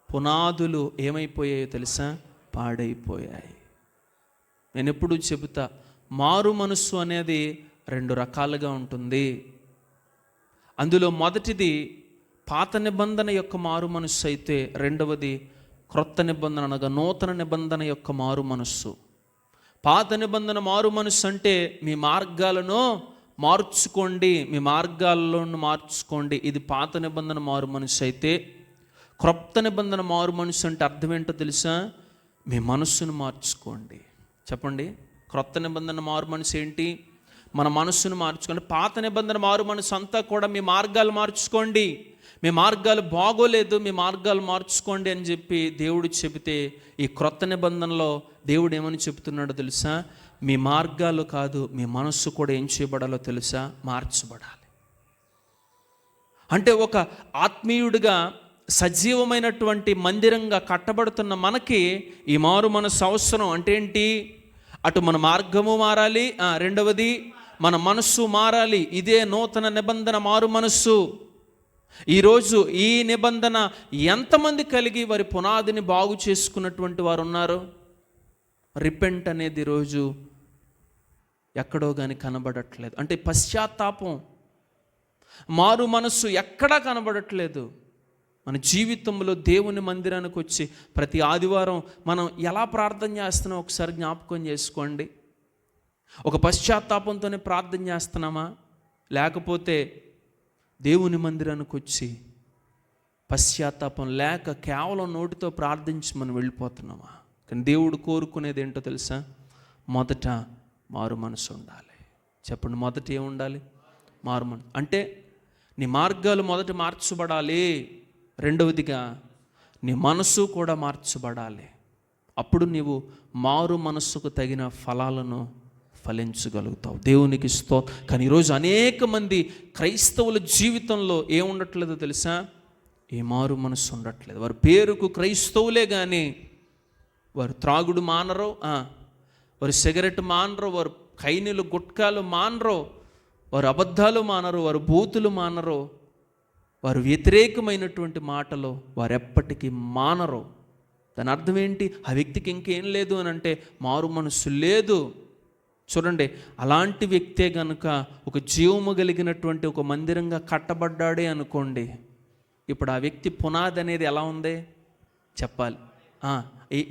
పునాదులు ఏమైపోయాయో తెలుసా? పాడైపోయాయి. నేను ఎప్పుడూ చెబుతా, మారు మనస్సు అనేది 2 రకాలుగా ఉంటుంది. అందులో మొదటిది పాత నిబంధన యొక్క మారు మనస్సు అయితే, రెండవది క్రొత్త నిబంధన అనగా నూతన నిబంధన యొక్క మారు మనస్సు. పాత నిబంధన మారు మనస్సు అంటే మీ మార్గాలను మార్చుకోండి, మీ మార్గాల్లో మార్చుకోండి. ఇది పాత నిబంధన మారు మనస్సు అయితే, క్రొత్త నిబంధన మారు మనస్సు అంటే అర్థం ఏంటో తెలుసా? మీ మనస్సును మార్చుకోండి. చెప్పండి, క్రొత్త నిబంధన మారు మనసు ఏంటి? మన మనస్సును మార్చుకోండి. పాత నిబంధన మారు మనసు అంతా కూడా మీ మార్గాలు మార్చుకోండి, మీ మార్గాలు బాగోలేదు, మీ మార్గాలు మార్చుకోండి అని చెప్పి దేవుడు చెబితే, ఈ క్రొత్త నిబంధనలో దేవుడు ఏమని చెబుతున్నాడో తెలుసా? మీ మార్గాలు కాదు, మీ మనస్సు కూడా ఏం చేయబడాలో తెలుసా? మార్చబడాలి. అంటే ఒక ఆత్మీయుడిగా సజీవమైనటువంటి మందిరంగా కట్టబడుతున్న మనకి ఈ మారు మనస్సు అవసరం. అంటే ఏంటి? అటు మన మార్గము మారాలి, రెండవది మన మనస్సు మారాలి. ఇదే నూతన నిబంధన మారు మనస్సు. ఈరోజు ఈ నిబంధన ఎంతమంది కలిగి వారి పునాదిని బాగు చేసుకున్నటువంటి వారు ఉన్నారు? రిపెంట్ అనేది ఈరోజు ఎక్కడో కానీ కనబడట్లేదు. అంటే పశ్చాత్తాపం, మారు మనస్సు ఎక్కడా కనబడట్లేదు. మన జీవితంలో దేవుని మందిరానికి వచ్చి ప్రతి ఆదివారం మనం ఎలా ప్రార్థన చేస్తున్నామో ఒకసారి జ్ఞాపకం చేసుకోండి. ఒక పశ్చాత్తాపంతోనే ప్రార్థన చేస్తున్నామా? లేకపోతే దేవుని మందిరానికి వచ్చి పశ్చాత్తాపం లేక కేవలం నోటితో ప్రార్థించి మనం వెళ్ళిపోతున్నామా? కానీ దేవుడు కోరుకునేది ఏంటో తెలుసా? మొదట మారు మనసు ఉండాలి. చెప్పండి, మొదట ఏముండాలి? మారు మనసు. అంటే నీ మార్గాలు మొదట మార్చబడాలి, రెండవదిగా నీ మనసు కూడా మార్చబడాలి. అప్పుడు నీవు మారు మనస్సుకు తగిన ఫలాలను ఫలించగలుగుతావు. దేవునికి కానీ ఈరోజు అనేక మంది క్రైస్తవుల జీవితంలో ఏముండట్లేదో తెలుసా? ఏ మారు మనస్సు ఉండట్లేదు. వారి పేరుకు క్రైస్తవులే కానీ వారు త్రాగుడు మానరు, వారు సిగరెట్ మానరు, వారు ఖైనీలు గుట్కాలు మానరు, వారు అబద్ధాలు మానరు, వారు బూతులు మానరు, వారు వ్యతిరేకమైనటువంటి మాటలు వారు ఎప్పటికీ మానరు. దాని అర్థం ఏంటి? ఆ వ్యక్తికి ఇంకేం లేదు అని అంటే మారు మనస్సు లేదు. చూడండి, అలాంటి వ్యక్తే కనుక ఒక జీవము కలిగినటువంటి ఒక మందిరంగా కట్టబడ్డాడే అనుకోండి, ఇప్పుడు ఆ వ్యక్తి పునాది అనేది ఎలా ఉంది చెప్పాలి.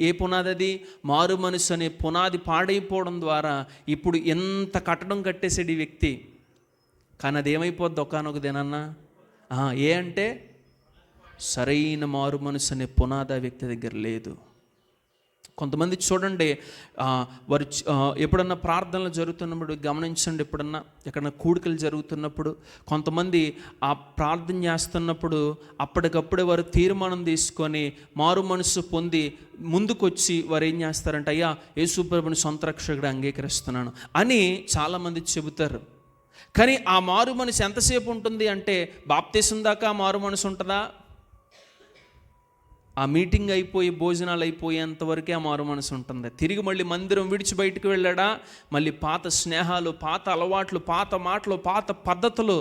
ఏ పునాది అది? మారు మనసు అనే పునాది పాడైపోవడం ద్వారా ఇప్పుడు ఎంత కట్టడం కట్టేసాడు ఈ వ్యక్తి. కానీ అది ఏమైపోద్ది? ఒకానొక దినాన్న ఏ అంటే సరైన మారు మనసు అనే పునాది ఆ వ్యక్తి దగ్గర లేదు. కొంతమంది చూడండి, వారు ఎప్పుడన్నా ప్రార్థనలు జరుగుతున్నప్పుడు గమనించండి, ఎప్పుడన్నా ఎక్కడన్నా కూడికలు జరుగుతున్నప్పుడు కొంతమంది ఆ ప్రార్థన చేస్తున్నప్పుడు అప్పటికప్పుడే వారు తీర్మానం తీసుకొని మారు మనసు పొంది ముందుకొచ్చి వారు ఏం చేస్తారంటే, అయ్యా యేసు ప్రభువుని సొంత రక్షకుడిగా అంగీకరిస్తున్నాను అని చాలామంది చెబుతారు. కానీ ఆ మారు మనసు ఎంతసేపు ఉంటుంది అంటే, బాప్తిసం దాకా మారు మనసు ఉంటుందా? ఆ మీటింగ్ అయిపోయి భోజనాలు అయిపోయేంతవరకే ఆ మారు మనసు ఉంటుంది. తిరిగి మళ్ళీ మందిరం విడిచి బయటికి వెళ్ళాడా, మళ్ళీ పాత స్నేహాలు, పాత అలవాట్లు, పాత మాటలు, పాత పద్ధతులు.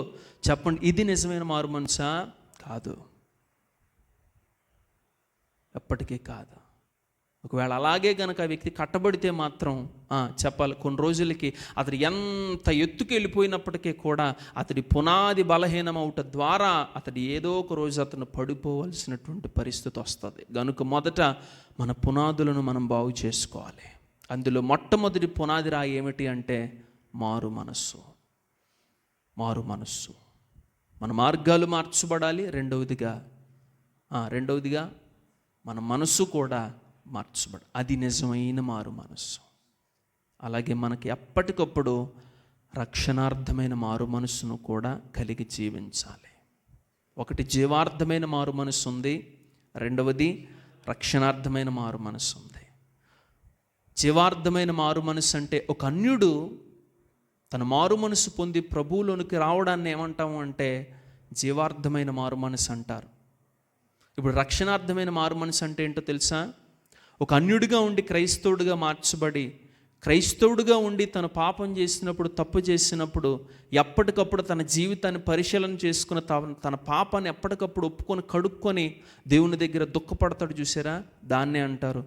చెప్పండి, ఇది నిజమైన మారు మనసా? కాదు, ఎప్పటికీ కాదు. ఒకవేళ అలాగే కనుక ఆ వ్యక్తి కట్టబడితే మాత్రం చెప్పాలి, కొన్ని రోజులకి అతడు ఎంత ఎత్తుకు వెళ్ళిపోయినప్పటికీ కూడా అతడి పునాది బలహీనమవుట ద్వారా అతడు ఏదో ఒక రోజు అతను పడిపోవలసినటువంటి పరిస్థితి వస్తుంది. కనుక మొదట మన పునాదులను మనం బాగు చేసుకోవాలి. అందులో మొట్టమొదటి పునాది రాయి ఏమిటి అంటే మారు మనస్సు. మారు మనస్సు, మన మార్గాలు మార్చబడాలి. రెండవదిగా మన మనస్సు కూడా మార్చబడు. అది నిజమైన మారు మనస్సు. అలాగే మనకి ఎప్పటికప్పుడు రక్షణార్థమైన మారు మనస్సును కూడా కలిగి జీవించాలి. ఒకటి జీవార్థమైన మారు మనస్సు ఉంది, రెండవది రక్షణార్థమైన మారు మనస్సు ఉంది. జీవార్థమైన మారు మనస్సు అంటే ఒక అన్యుడు తన మారు మనస్సు పొంది ప్రభువులోనికి రావడాన్ని ఏమంటాము అంటే జీవార్థమైన మారు మనస్సు అంటారు. ఇప్పుడు రక్షణార్థమైన మారు మనస్సు అంటే ఏంటో తెలుసా? ఒక అన్యుడిగా ఉండి క్రైస్తవుడిగా మార్చబడి, క్రైస్తవుడిగా ఉండి తను పాపం చేసినప్పుడు, తప్పు చేసినప్పుడు ఎప్పటికప్పుడు తన జీవితాన్ని పరిశీలన చేసుకుని తన పాపాన్ని ఎప్పటికప్పుడు ఒప్పుకొని కడుక్కొని దేవుని దగ్గర దుఃఖపడతాడు. చూసారా? దాన్నే అంటారు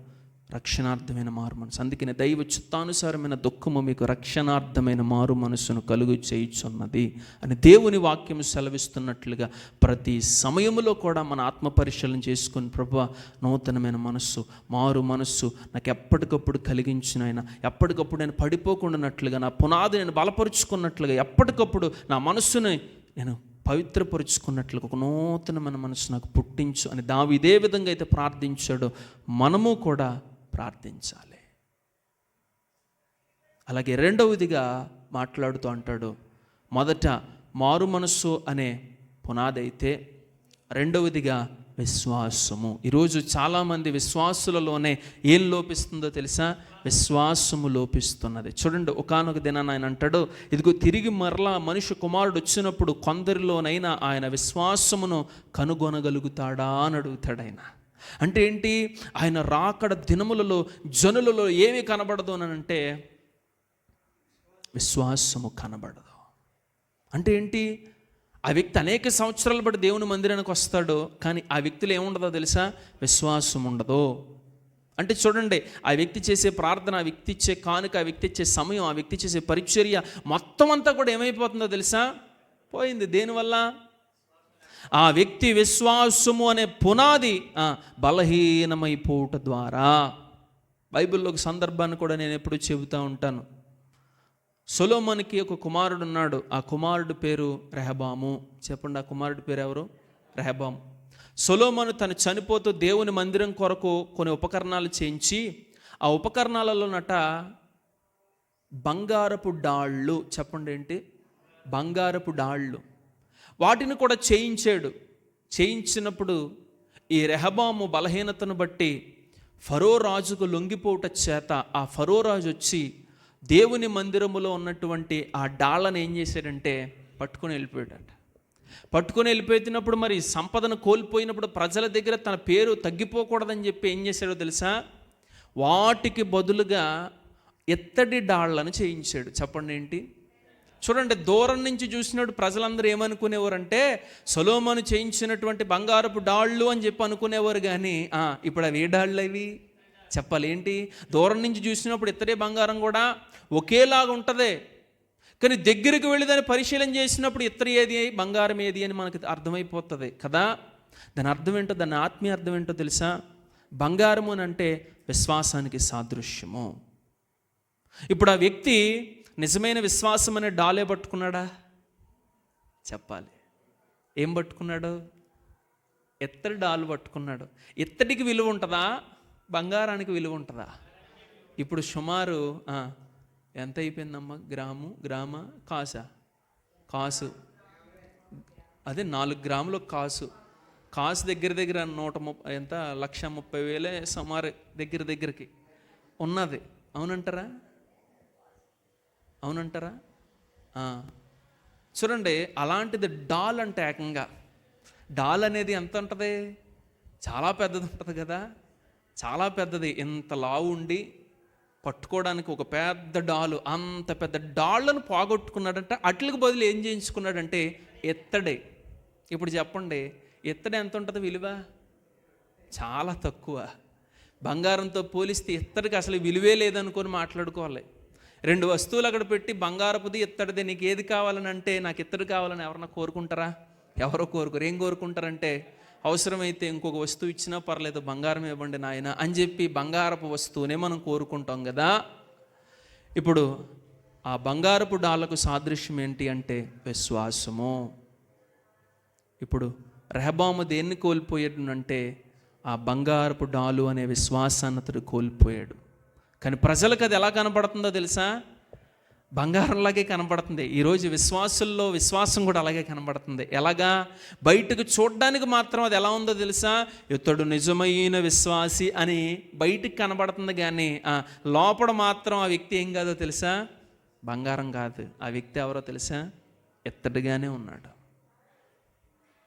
రక్షణార్థమైన మారు మనసు. అందుకనే దైవ చిత్తానుసారమైన దుఃఖము మీకు రక్షణార్థమైన మారు మనసును కలుగు చేయుచున్నది అని దేవుని వాక్యం సెలవిస్తున్నట్లుగా ప్రతి సమయంలో కూడా మన ఆత్మ పరిశీలన చేసుకొని, ప్రభువా నూతనమైన మనస్సు, మారు మనస్సు నాకు ఎప్పటికప్పుడు కలిగించిన ఆయన, ఎప్పటికప్పుడు నేను పడిపోకుండానట్లుగా, నా పునాది నేను బలపరుచుకున్నట్లుగా, ఎప్పటికప్పుడు నా మనస్సుని నేను పవిత్రపరుచుకున్నట్లుగా ఒక నూతనమైన మనసు నాకు పుట్టించు అని దావీదు ఇదే విధంగా అయితే ప్రార్థించాడో మనము కూడా ప్రార్థించాలి. అలాగే రెండవదిగా మాట్లాడుతూ అంటాడు, మొదట మారు మనస్సు అనే పునాది అయితే రెండవదిగా విశ్వాసము. ఈరోజు చాలామంది విశ్వాసులలోనే ఏం లోపిస్తుందో తెలుసా? విశ్వాసము లోపిస్తున్నది. చూడండి, ఒకానొక దినాన్ని ఆయన అంటాడు, ఇదిగో తిరిగి మరలా మనిషి కుమారుడు వచ్చినప్పుడు కొందరిలోనైనా ఆయన విశ్వాసమును కనుగొనగలుగుతాడా అని అడుగుతాడు ఆయన. అంటే ఏంటి? ఆయన రాకడ దినములలో జనులలో ఏమి కనబడదు అని అంటే విశ్వాసము కనబడదు. అంటే ఏంటి? ఆ వ్యక్తి అనేక సంవత్సరాలు బట్టి దేవుని మందిరానికి వస్తాడు, కానీ ఆ వ్యక్తిలో ఏముండదో తెలుసా? విశ్వాసం ఉండదు. అంటే చూడండి, ఆ వ్యక్తి చేసే ప్రార్థన, ఆ వ్యక్తి ఇచ్చే కానుక, ఆ వ్యక్తి ఇచ్చే సమయం, ఆ వ్యక్తి చేసే పరిచర్య మొత్తం అంతా కూడా ఏమైపోతుందో తెలుసా? పోయింది. దేనివల్ల? ఆ వ్యక్తి విశ్వాసము అనే పునాది బలహీనమైపోవట ద్వారా. బైబిల్లో ఒక సందర్భాన్ని కూడా నేను ఎప్పుడు చెబుతూ ఉంటాను. సొలొమోనుకి ఒక కుమారుడు ఉన్నాడు. ఆ కుమారుడు పేరు రెహబాము. చెప్పండి, ఆ కుమారుడి పేరు ఎవరు? రెహబాము. సొలొమోను తను చనిపోతూ దేవుని మందిరం కొరకు కొన్ని ఉపకరణాలు చేయించి, ఆ ఉపకరణాలలోనట బంగారపు డాళ్ళు. చెప్పండి, ఏంటి? బంగారపు డాళ్ళు. వాటిని కూడా చేయించాడు. చేయించినప్పుడు ఈ రెహబాము బలహీనతను బట్టి ఫరో రాజుకు లొంగిపోవట చేత ఆ ఫరో రాజు వచ్చి దేవుని మందిరములో ఉన్నటువంటి ఆ డాళ్ళను ఏం చేశాడంటే పట్టుకొని వెళ్ళిపోయాడంట. పట్టుకొని వెళ్ళిపోతున్నప్పుడు మరి సంపదను కోల్పోయినప్పుడు ప్రజల దగ్గర తన పేరు తగ్గిపోకూడదని చెప్పి ఏం చేశాడో తెలుసా? వాటికి బదులుగా ఎత్తడి డాళ్లను చేయించాడు. చెప్పండి, ఏంటి? చూడండి, దూరం నుంచి చూసినప్పుడు ప్రజలందరూ ఏమనుకునేవారంటే సొలొమోను చేయించినటువంటి బంగారపు డాళ్ళు అని చెప్పి అనుకునేవారు. కానీ ఇప్పుడు అవి ఏ డాళ్ళు అవి? చెప్పాలి, ఏంటి? దూరం నుంచి చూసినప్పుడు ఇత్తడి బంగారం కూడా ఒకేలాగా ఉంటుంది, కానీ దగ్గరికి వెళ్ళి దాన్ని పరిశీలన చేసినప్పుడు ఇత్తడి ఏది, బంగారం ఏది అని మనకు అర్థమైపోతుంది కదా. దాని అర్థం ఏంటో, దాని ఆత్మీయ అర్థం ఏంటో తెలుసా? బంగారము అని అంటే విశ్వాసానికి సాదృశ్యము. ఇప్పుడు ఆ వ్యక్తి నిజమైన విశ్వాసం అనే డాలే పట్టుకున్నాడా? చెప్పాలి, ఏం పట్టుకున్నాడు? ఇత్తడి డాలు పట్టుకున్నాడు. ఇత్తడికి విలువ ఉంటుందా? బంగారానికి విలువ ఉంటుందా? ఇప్పుడు సుమారు ఎంత అయిపోయిందమ్మా? గ్రామ కాసు అదే 4 గ్రాములు కాసు దగ్గర 130 ఎంత 1,30,000 సుమారు దగ్గరికి ఉన్నది. అవునంటారా? చూడండి, అలాంటిది డాల్ అంటే ఏకంగా డాల్ అనేది ఎంత ఉంటుంది? చాలా పెద్దది ఉంటుంది కదా, చాలా పెద్దది. ఇంత లావు ఉండి పట్టుకోవడానికి ఒక పెద్ద డాలు, అంత పెద్ద డాళ్ళను పోగొట్టుకున్నాడంటే అట్లకి బదులు ఏం చేయించుకున్నాడంటే ఇత్తడే. ఇప్పుడు చెప్పండి, ఇత్తడి ఎంత ఉంటుంది విలువ? చాలా తక్కువ. బంగారంతో పోలిస్తే ఇత్తడికి అసలు విలువే లేదనుకొని మాట్లాడుకోవాలి. 2 వస్తువులు అక్కడ పెట్టి బంగారపుది ఇత్తడిది నీకు ఏది కావాలని అంటే నాకు ఇత్తడి కావాలని ఎవరన్నా కోరుకుంటారా? ఎవరో కోరుకోరు. ఏం కోరుకుంటారంటే అవసరమైతే ఇంకొక వస్తువు ఇచ్చినా పర్లేదు, బంగారం ఇవ్వండి నాయన అని చెప్పి బంగారపు వస్తువునే మనం కోరుకుంటాం కదా. ఇప్పుడు ఆ బంగారపు డాలకు సాదృశ్యం ఏంటి అంటే విశ్వాసము. ఇప్పుడు రెహబాము దేన్ని కోల్పోయాడు అంటే ఆ బంగారపు డాలు అనే విశ్వాసాన్ని అతడు కోల్పోయాడు. కానీ ప్రజలకు అది ఎలా కనపడుతుందో తెలుసా? బంగారంలాగే కనపడుతుంది. ఈరోజు విశ్వాసుల్లో విశ్వాసం కూడా అలాగే కనపడుతుంది. ఎలాగా? బయటకు చూడడానికి మాత్రం అది ఎలా ఉందో తెలుసా? ఇతడు నిజమైన విశ్వాసి అని బయటికి కనబడుతుంది, కానీ లోపల మాత్రం ఆ వ్యక్తి ఏం కాదో తెలుసా? బంగారం కాదు. ఆ వ్యక్తి ఎవరో తెలుసా? ఇత్తడిగానే ఉన్నాడు.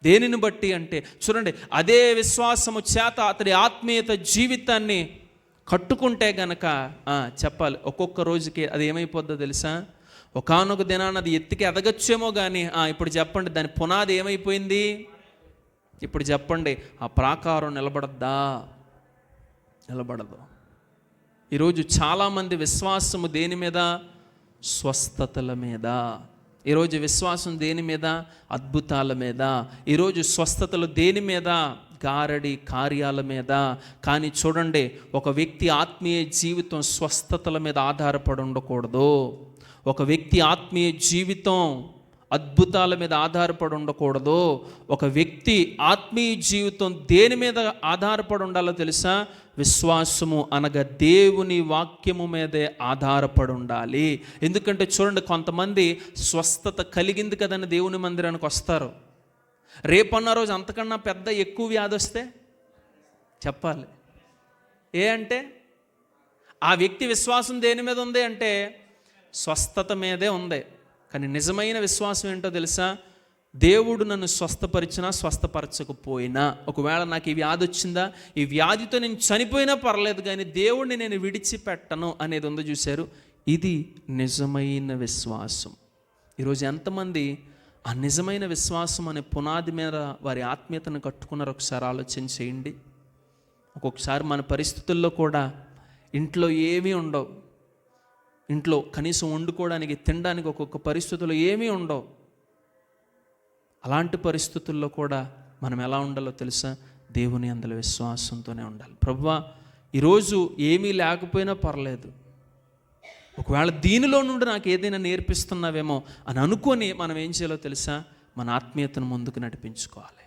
దేనిని బట్టి అంటే చూడండి, అదే విశ్వాసము చేత అతడి ఆత్మీయత జీవితాన్ని కట్టుకుంటే గనక చెప్పాలి, ఒక్కొక్క రోజుకి అది ఏమైపోద్దో తెలుసా? ఒకానొక దినాన్ని అది ఎత్తికి ఎదగచ్చేమో కానీ ఇప్పుడు చెప్పండి, దాని పునాది ఏమైపోయింది? ఇప్పుడు చెప్పండి, ఆ ప్రాకారం నిలబడద్దా? నిలబడదు. ఈరోజు చాలామంది విశ్వాసము దేని మీద? స్వస్థతల మీద. ఈరోజు విశ్వాసం దేని మీద? అద్భుతాల మీద. ఈరోజు స్వస్థతలు దేని మీద? గారడి కార్యాల మీద. కానీ చూడండి, ఒక వ్యక్తి ఆత్మీయ జీవితం స్వస్థతల మీద ఆధారపడి ఉండకూడదు. ఒక వ్యక్తి ఆత్మీయ జీవితం అద్భుతాల మీద ఆధారపడి ఉండకూడదు. ఒక వ్యక్తి ఆత్మీయ జీవితం దేని మీద ఆధారపడి ఉండాలో తెలుసా? విశ్వాసము అనగా దేవుని వాక్యము మీదే ఆధారపడి ఉండాలి. ఎందుకంటే చూడండి, కొంతమంది స్వస్థత కలిగింది కదని దేవుని మందిరానికి వస్తారు. రేపన్న రోజు అంతకన్నా పెద్ద ఎక్కువ వ్యాధి వస్తే చెప్పాలి అంటే ఆ వ్యక్తి విశ్వాసం దేని మీద ఉంది అంటే స్వస్థత మీదే ఉంది. కానీ నిజమైన విశ్వాసం ఏంటో తెలుసా? దేవుడు నన్ను స్వస్థపరిచినా స్వస్థపరచకపోయినా, ఒకవేళ నాకు ఈ వ్యాధి వచ్చిందా, ఈ వ్యాధితో నేను చనిపోయినా పర్లేదు, కానీ దేవుడిని నేను విడిచిపెట్టను అనేది ఉందో చూశారు. ఇది నిజమైన విశ్వాసం. ఈరోజు ఎంతమంది ఆ నిజమైన విశ్వాసం అనే పునాది మీద వారి ఆత్మీయతను కట్టుకున్నారు? ఒకసారి ఆలోచన చేయండి. ఒక్కొక్కసారి మన పరిస్థితుల్లో కూడా ఇంట్లో ఏమీ ఉండవు, ఇంట్లో కనీసం వండుకోవడానికి తినడానికి ఒక్కొక్క పరిస్థితుల్లో ఏమీ ఉండవు. అలాంటి పరిస్థితుల్లో కూడా మనం ఎలా ఉండాలో తెలుసా? దేవుని అందులో విశ్వాసంతోనే ఉండాలి. ప్రభువా, ఈరోజు ఏమీ లేకపోయినా పర్లేదు, ఒకవేళ దీనిలో నుండి నాకు ఏదైనా నేర్పిస్తున్నావేమో అని అనుకొని మనం ఏం చేయాలో తెలుసా? మన ఆత్మీయతను ముందుకు నడిపించుకోవాలి.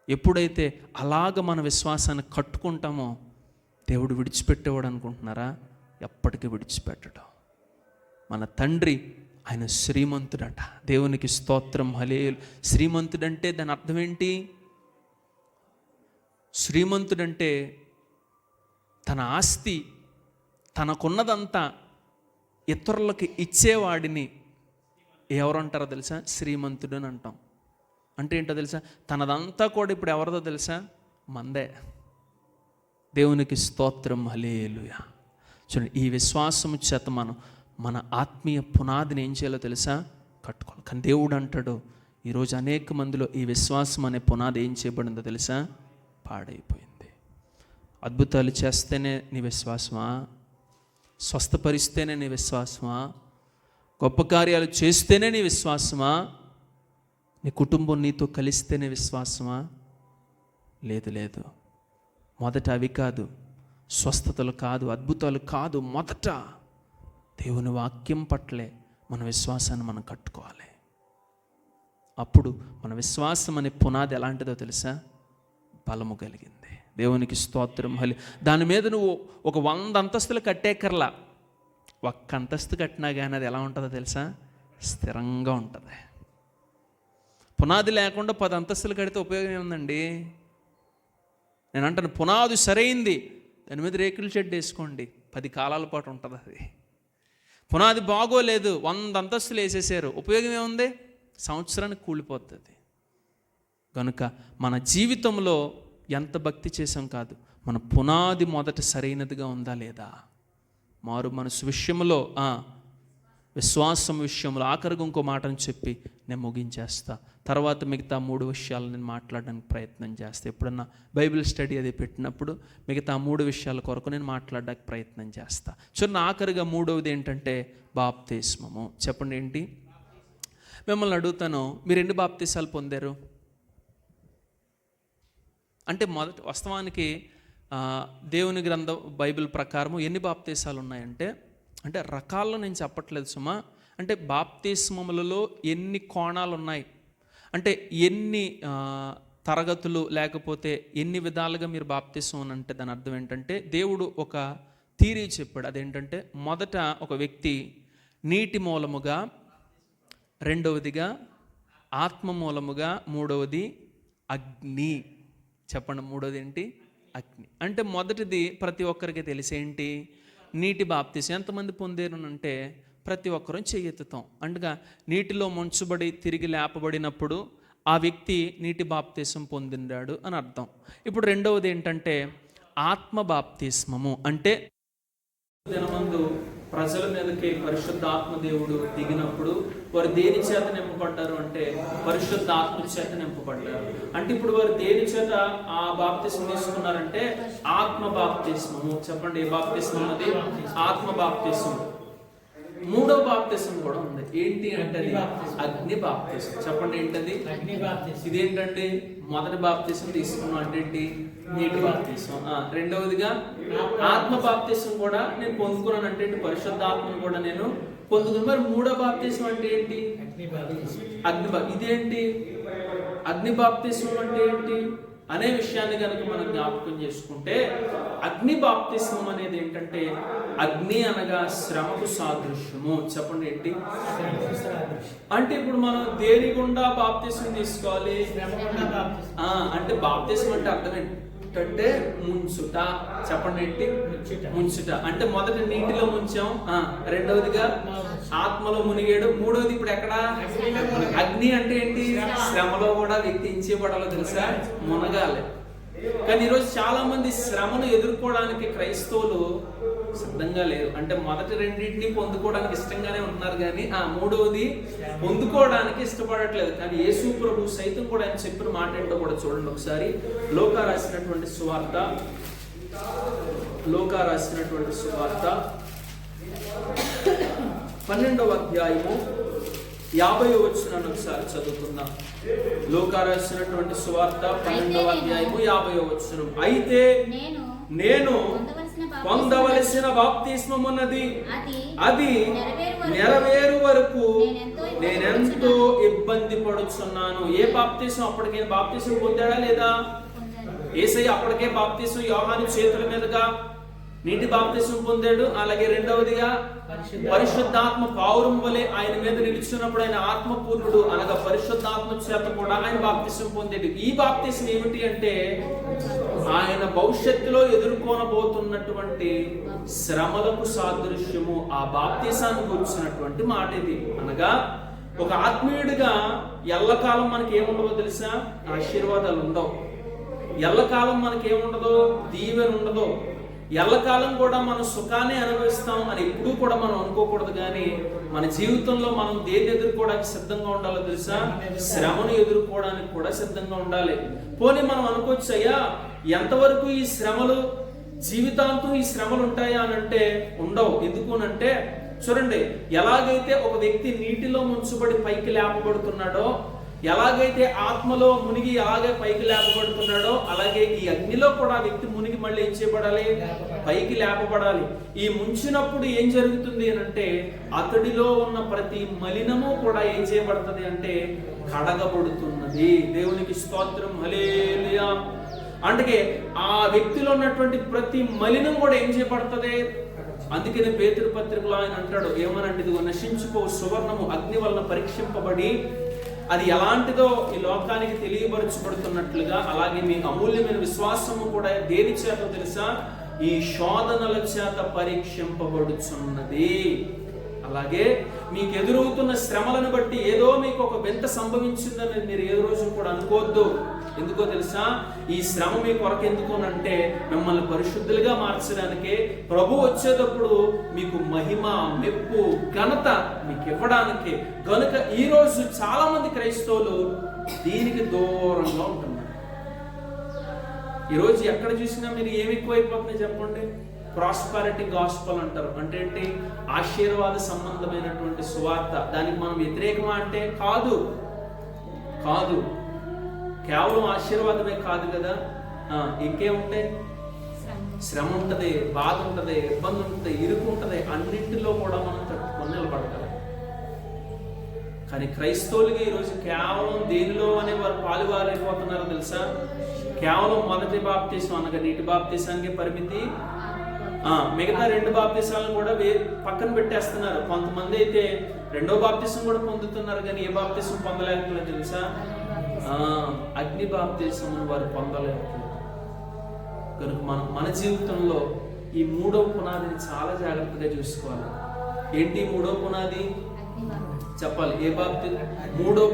ఎప్పుడైతే అలాగ మన విశ్వాసాన్ని కట్టుకుంటామో దేవుడు విడిచిపెట్టేవాడు అనుకుంటున్నారా? ఎప్పటికీ విడిచిపెట్టడం. మన తండ్రి ఆయన శ్రీమంతుడట. దేవునికి స్తోత్రం, హల్లెలూయా. శ్రీమంతుడంటే దాని అర్థం ఏంటి? శ్రీమంతుడంటే తన ఆస్తి, తనకున్నదంతా ఇతరులకు ఇచ్చేవాడిని ఎవరంటారో తెలుసా? శ్రీమంతుడు అని అంటాం. అంటే ఏంటో తెలుసా? తనదంతా కూడా ఇప్పుడు ఎవరిదో తెలుసా? మందే. దేవునికి స్తోత్రం, హల్లెలూయా. చూడండి, ఈ విశ్వాసము చేత మన ఆత్మీయ పునాదిని ఏం చేయాలో తెలుసా? కట్టుకోవాలి. కానీ దేవుడు అంటాడు, ఈరోజు అనేక మందిలో ఈ విశ్వాసం అనే పునాది ఏం చేయబడిందో తెలుసా? పాడైపోయింది. అద్భుతాలు చేస్తేనే నీ విశ్వాసమా? స్వస్థపరిస్తేనే నీ విశ్వాసమా? గొప్ప కార్యాలు చేస్తేనే నీ విశ్వాసమా? నీ కుటుంబం నీతో కలిస్తేనే విశ్వాసమా? లేదు. మొదట అవి కాదు, స్వస్థతలు కాదు, అద్భుతాలు కాదు. మొదట దేవుని వాక్యం పట్లే మన విశ్వాసాన్ని మనం కట్టుకోవాలి. అప్పుడు మన విశ్వాసం అనే పునాది ఎలాంటిదో తెలుసా? బలము కలిగింది. దేవునికి స్తోత్రం. దాని మీద నువ్వు ఒక 100 అంతస్తులు కట్టేకర్లా, ఒక్క అంతస్తు కట్టినా కానీ అది ఎలా ఉంటుందో తెలుసా? స్థిరంగా ఉంటుంది. పునాది లేకుండా 10 అంతస్తులు కడితే ఉపయోగం ఏముందండి? నేను అంటాను, పునాది సరైంది, దాని మీద రేకుల షెడ్ వేసుకోండి, 10 కాలాల పాటు ఉంటుంది అది. పునాది బాగోలేదు, 100 అంతస్తులు వేసేసారు, ఉపయోగం ఏముంది? సంవత్సరానికి కూలిపోతుంది. కనుక మన జీవితంలో ఎంత భక్తి చేసాం కాదు, మన పునాది మొదట సరైనదిగా ఉందా లేదా? మారు మనసు విషయంలో, విశ్వాసం విషయంలో ఆఖరిగా ఇంకో మాటను చెప్పి నేను ముగించేస్తా. తర్వాత మిగతా 3 విషయాలు నేను మాట్లాడడానికి ప్రయత్నం చేస్తా. ఎప్పుడన్నా బైబిల్ స్టడీ అది పెట్టినప్పుడు మిగతా 3 విషయాల కొరకు నేను మాట్లాడడానికి ప్రయత్నం చేస్తా. చూడండి, ఆఖరిగా 3వది ఏంటంటే బాప్తిస్మము. చెప్పండి ఏంటి? మిమ్మల్ని అడుగుతాను, మీరు ఎన్ని బాప్తిసాలు పొందారు? అంటే మొదటి వాస్తవానికి దేవుని గ్రంథం బైబిల్ ప్రకారం ఎన్ని బాప్తిసాలు ఉన్నాయంటే, అంటే రకాల్లో నేను చెప్పట్లేదు సుమా, అంటే బాప్తిస్మములలో ఎన్ని కోణాలు ఉన్నాయి, అంటే ఎన్ని తరగతులు, లేకపోతే ఎన్ని విధాలుగా మీరు బాప్తిస్మం అని అంటే దాని అర్థం ఏంటంటే, దేవుడు ఒక థియరీ చెప్పాడు. అదేంటంటే, మొదట ఒక వ్యక్తి నీటి మూలముగా, రెండవదిగా ఆత్మ మూలముగా, మూడవది అగ్ని. చెప్పండి, మూడవది ఏంటి? అగ్ని. అంటే మొదటిది ప్రతి ఒక్కరికి తెలిసేంటి? నీటి బాప్తిసం. ఎంతమంది పొందారు అంటే ప్రతి ఒక్కరూ చెయ్యెత్తుతాం. అంటగా నీటిలో ముంచబడి తిరిగి లేపబడినప్పుడు ఆ వ్యక్తి నీటి బాప్తిసం పొందినాడు అని అర్థం. ఇప్పుడు రెండవది ఏంటంటే ఆత్మ బాప్తిస్మము. అంటే దినమందు ప్రజల మీదకి పరిశుద్ధాత్మ దేవుడు దిగినప్పుడు వారు దేని చేత నింపబడ్డారు అంటే పరిశుద్ధాత్మ చేత నింపబడ్డారు. అంటే ఇప్పుడు వారు దేని చేత ఆ బాప్తిస్మం తీసుకున్నారంటే ఆత్మ బాప్తిస్మము. చెప్పండి, ఏ బాప్తిస్మం అది? ఆత్మ బాప్తిస్మం. 3వ బాప్తిసం కూడా ఉంది. ఏంటి అంటే అగ్ని బాప్తిసం. చెప్పండి, ఏంటది? అగ్ని బాప్తిసం. ఇదేంటంటే మొదటి బాప్తిసం తీసుకున్నాం అంటే ఏంటి? నీటి బాప్తిసం. రెండవదిగా ఆత్మ బాప్తిసం కూడా నేను పొందుకున్నాను అంటే ఏంటి? పరిశుద్ధాత్మను కూడా నేను పొందుకున్నాను. మరి 3వ బాప్తిసం అంటే ఏంటి? అగ్ని. ఇదేంటి అగ్ని బాప్తిసం అంటే ఏంటి అనే విషయాన్ని కనుక మనం జ్ఞాపకం చేసుకుంటే, అగ్ని బాప్తిస్మం అనేది ఏంటంటే, అగ్ని అనగా శ్రమకు సాదృశ్యము. చెప్పండి, ఏంటి? అంటే ఇప్పుడు మనం దేని గుండా బాప్తిస్మం తీసుకోవాలి? అంటే బాప్తిస్మం అంటే అర్థం ఏంటంటే ముంచుట. చెప్పండి, ఏంటి? ముంచుట. అంటే మొదట నీటిలో ముంచాం, రెండవదిగా ఆత్మలో మునిగాడు, మూడవది ఇప్పుడు ఎక్కడ? అగ్ని. అంటే ఏంటి? శ్రమలో కూడా వ్యక్తి ఇంచేపడాలో తెలుసా? మునగాలి. కానీ ఈరోజు చాలా మంది శ్రమను ఎదుర్కోవడానికి క్రైస్తవులు సిద్ధంగా లేరు. అంటే మొదటి రెండింటిని పొందుకోవడానికి ఇష్టంగానే ఉంటున్నారు, కానీ మూడవది పొందుకోవడానికి ఇష్టపడట్లేదు. కానీ యేసు ప్రభు సైతం కూడా ఆయన చెప్పిన మాట ఏంటో కూడా చూడండి ఒకసారి. లూకా రాసినటువంటి సువార్త 12వ అధ్యాయము 50వ వచనాన్ని ఒకసారి చదువుకుందాం. లూకా రాసినటువంటి సువార్త 12వ అధ్యాయము 50వ వచనం. అయితే నేను పొందవలసిన బాప్తిస్మం ఉన్నది, అది నెరవేరు వరకు నేనెంతో ఇబ్బంది పడుచున్నాను. ఏ బాప్తిస్మం? అప్పటికే బాప్తిస్మం పొందాడా లేదా? యేసయ్య అప్పటికే బాప్తిస్మం యోహాను చేతుల మీదుగా నీటి బాప్తిస్మం పొందాడు. అలాగే రెండవదిగా పరిశుద్ధాత్మ పావురం వలె ఆయన మీద నిలిచినప్పుడు ఆయన ఆత్మపూర్ణుడు అనగా పరిశుద్ధాత్మ చేత కూడా ఆయన బాప్తిస్మం పొందాడు. ఈ బాప్తిస్మం ఏమిటి అంటే ఆయన భవిష్యత్తులో ఎదుర్కొనబోతున్నటువంటి శ్రమలకు సాదృశ్యము. ఆ బాప్తిసాన్ని గురించినటువంటి మాట ఇది. అనగా ఒక ఆత్మీయుడిగా ఎల్లకాలం మనకి ఏముండదో తెలుసా? ఆశీర్వాదాలు ఉండవు. ఎల్లకాలం మనకి ఏముండదు? దీవెన ఉండదు. ఎల్లకాలం కూడా మనం సుఖాన్ని అనుభవిస్తాం అని ఎప్పుడూ కూడా మనం అనుకోకూడదు. కానీ మన జీవితంలో మనం దేన్ని ఎదుర్కోవడానికి సిద్ధంగా ఉండాలో తెలుసా? శ్రమను ఎదుర్కోవడానికి కూడా సిద్ధంగా ఉండాలి. పోనీ మనం అనుకోవచ్చు, అయ్యా ఎంతవరకు ఈ శ్రమలు, జీవితాంతం ఈ శ్రమలు ఉంటాయా అని అంటే ఉండవు. ఎందుకు అంటే చూడండి, ఎలాగైతే ఒక వ్యక్తి నీటిలో ముంచబడి పైకి లేపబడుతున్నాడో ఎలాగైతే ఆత్మలో మునిగి అలాగే పైకి లేపబడుతున్నాడో అలాగే ఈ అగ్నిలో కూడా ఆ వ్యక్తి మునిగి మళ్ళీ ఏం చేయబడాలి? పైకి లేపబడాలి. ఈ ముంచినప్పుడు ఏం జరుగుతుంది అని అంటే అతడిలో ఉన్న ప్రతి మలినము కూడా ఏం చేయబడుతుంది అంటే కడగబడుతున్నది. దేవునికి స్తోత్రం, హల్లెలూయా. అందుకే ఆ వ్యక్తిలో ఉన్నటువంటి ప్రతి మలినం కూడా ఏం చేయబడుతుంది? అందుకనే పేతురు పత్రికలో ఆయన అంటాడు ఏమనంటే, ఇదిగో నశించుకో సువర్ణము అగ్ని వలన పరీక్షింపబడి అది ఎలాంటిదో ఈ లోకానికి తెలియపరచబడుతున్నట్లుగా అలాగే మీ అమూల్యమైన విశ్వాసము కూడా దేని చేత తెలుసా? ఈ శోధనల చేత పరీక్షింపబడుచున్నది. అలాగే మీకు ఎదురవుతున్న శ్రమలను బట్టి ఏదో మీకు ఒక వింత సంభవించిందని మీరు ఏ రోజు కూడా అనుకోవద్దు. ఎందుకో తెలుసా? ఈ శ్రమ మీ కొరకు ఎందుకు అంటే మిమ్మల్ని పరిశుద్ధులుగా మార్చడానికే. ప్రభు వచ్చేటప్పుడు మీకు మహిమ, మెప్పు, ఘనత మీకు ఇవ్వడానికి. కనుక ఈ రోజు చాలా మంది క్రైస్తవులు దీనికి దూరంగా ఉంటున్నారు. ఈరోజు ఎక్కడ చూసినా మీరు ఏమి ఎక్కువైపోతున్నాయి చెప్పండి? ప్రాస్పరిటీ గాస్పల్ అంటారు. అంటే ఏంటి? ఆశీర్వాద సంబంధమైనటువంటి సువార్త. దానికి మనం వ్యతిరేకమా అంటే కాదు, కేవలం ఆశీర్వాదమే కాదు కదా. ఇంకేముంటాయి? శ్రమ ఉంటుంది, బాధ ఉంటుంది, ఇబ్బంది ఉంటుంది, ఇరుకు ఉంటుంది. అన్నింటిలో కూడా మనం తట్టుకొని నిలబడగలం. కానీ క్రైస్తవులకి ఈరోజు కేవలం దేనిలో అనే వారు పాలువారైపోతున్నారో తెలుసా? కేవలం మొదటి బాప్తీసం అనగా నీటి బాప్తీసానికి పరిమితి. మిగతా 2 బాప్తీసాలను కూడా పక్కన పెట్టేస్తున్నారు. కొంతమంది అయితే 2వ బాప్తీసం కూడా పొందుతున్నారు, కానీ ఏ బాప్తీసం పొందలేకపోలేదు తెలుసా? అగ్ని బాప్తీసం వారు పొందలేకపోలేదు. కనుక మన జీవితంలో ఈ 3వ పునాదిని చాలా జాగ్రత్తగా చూసుకోవాలి. ఏంటి 3వ పునాది? చెప్పాలి. ఏ బాప్తి? 3వ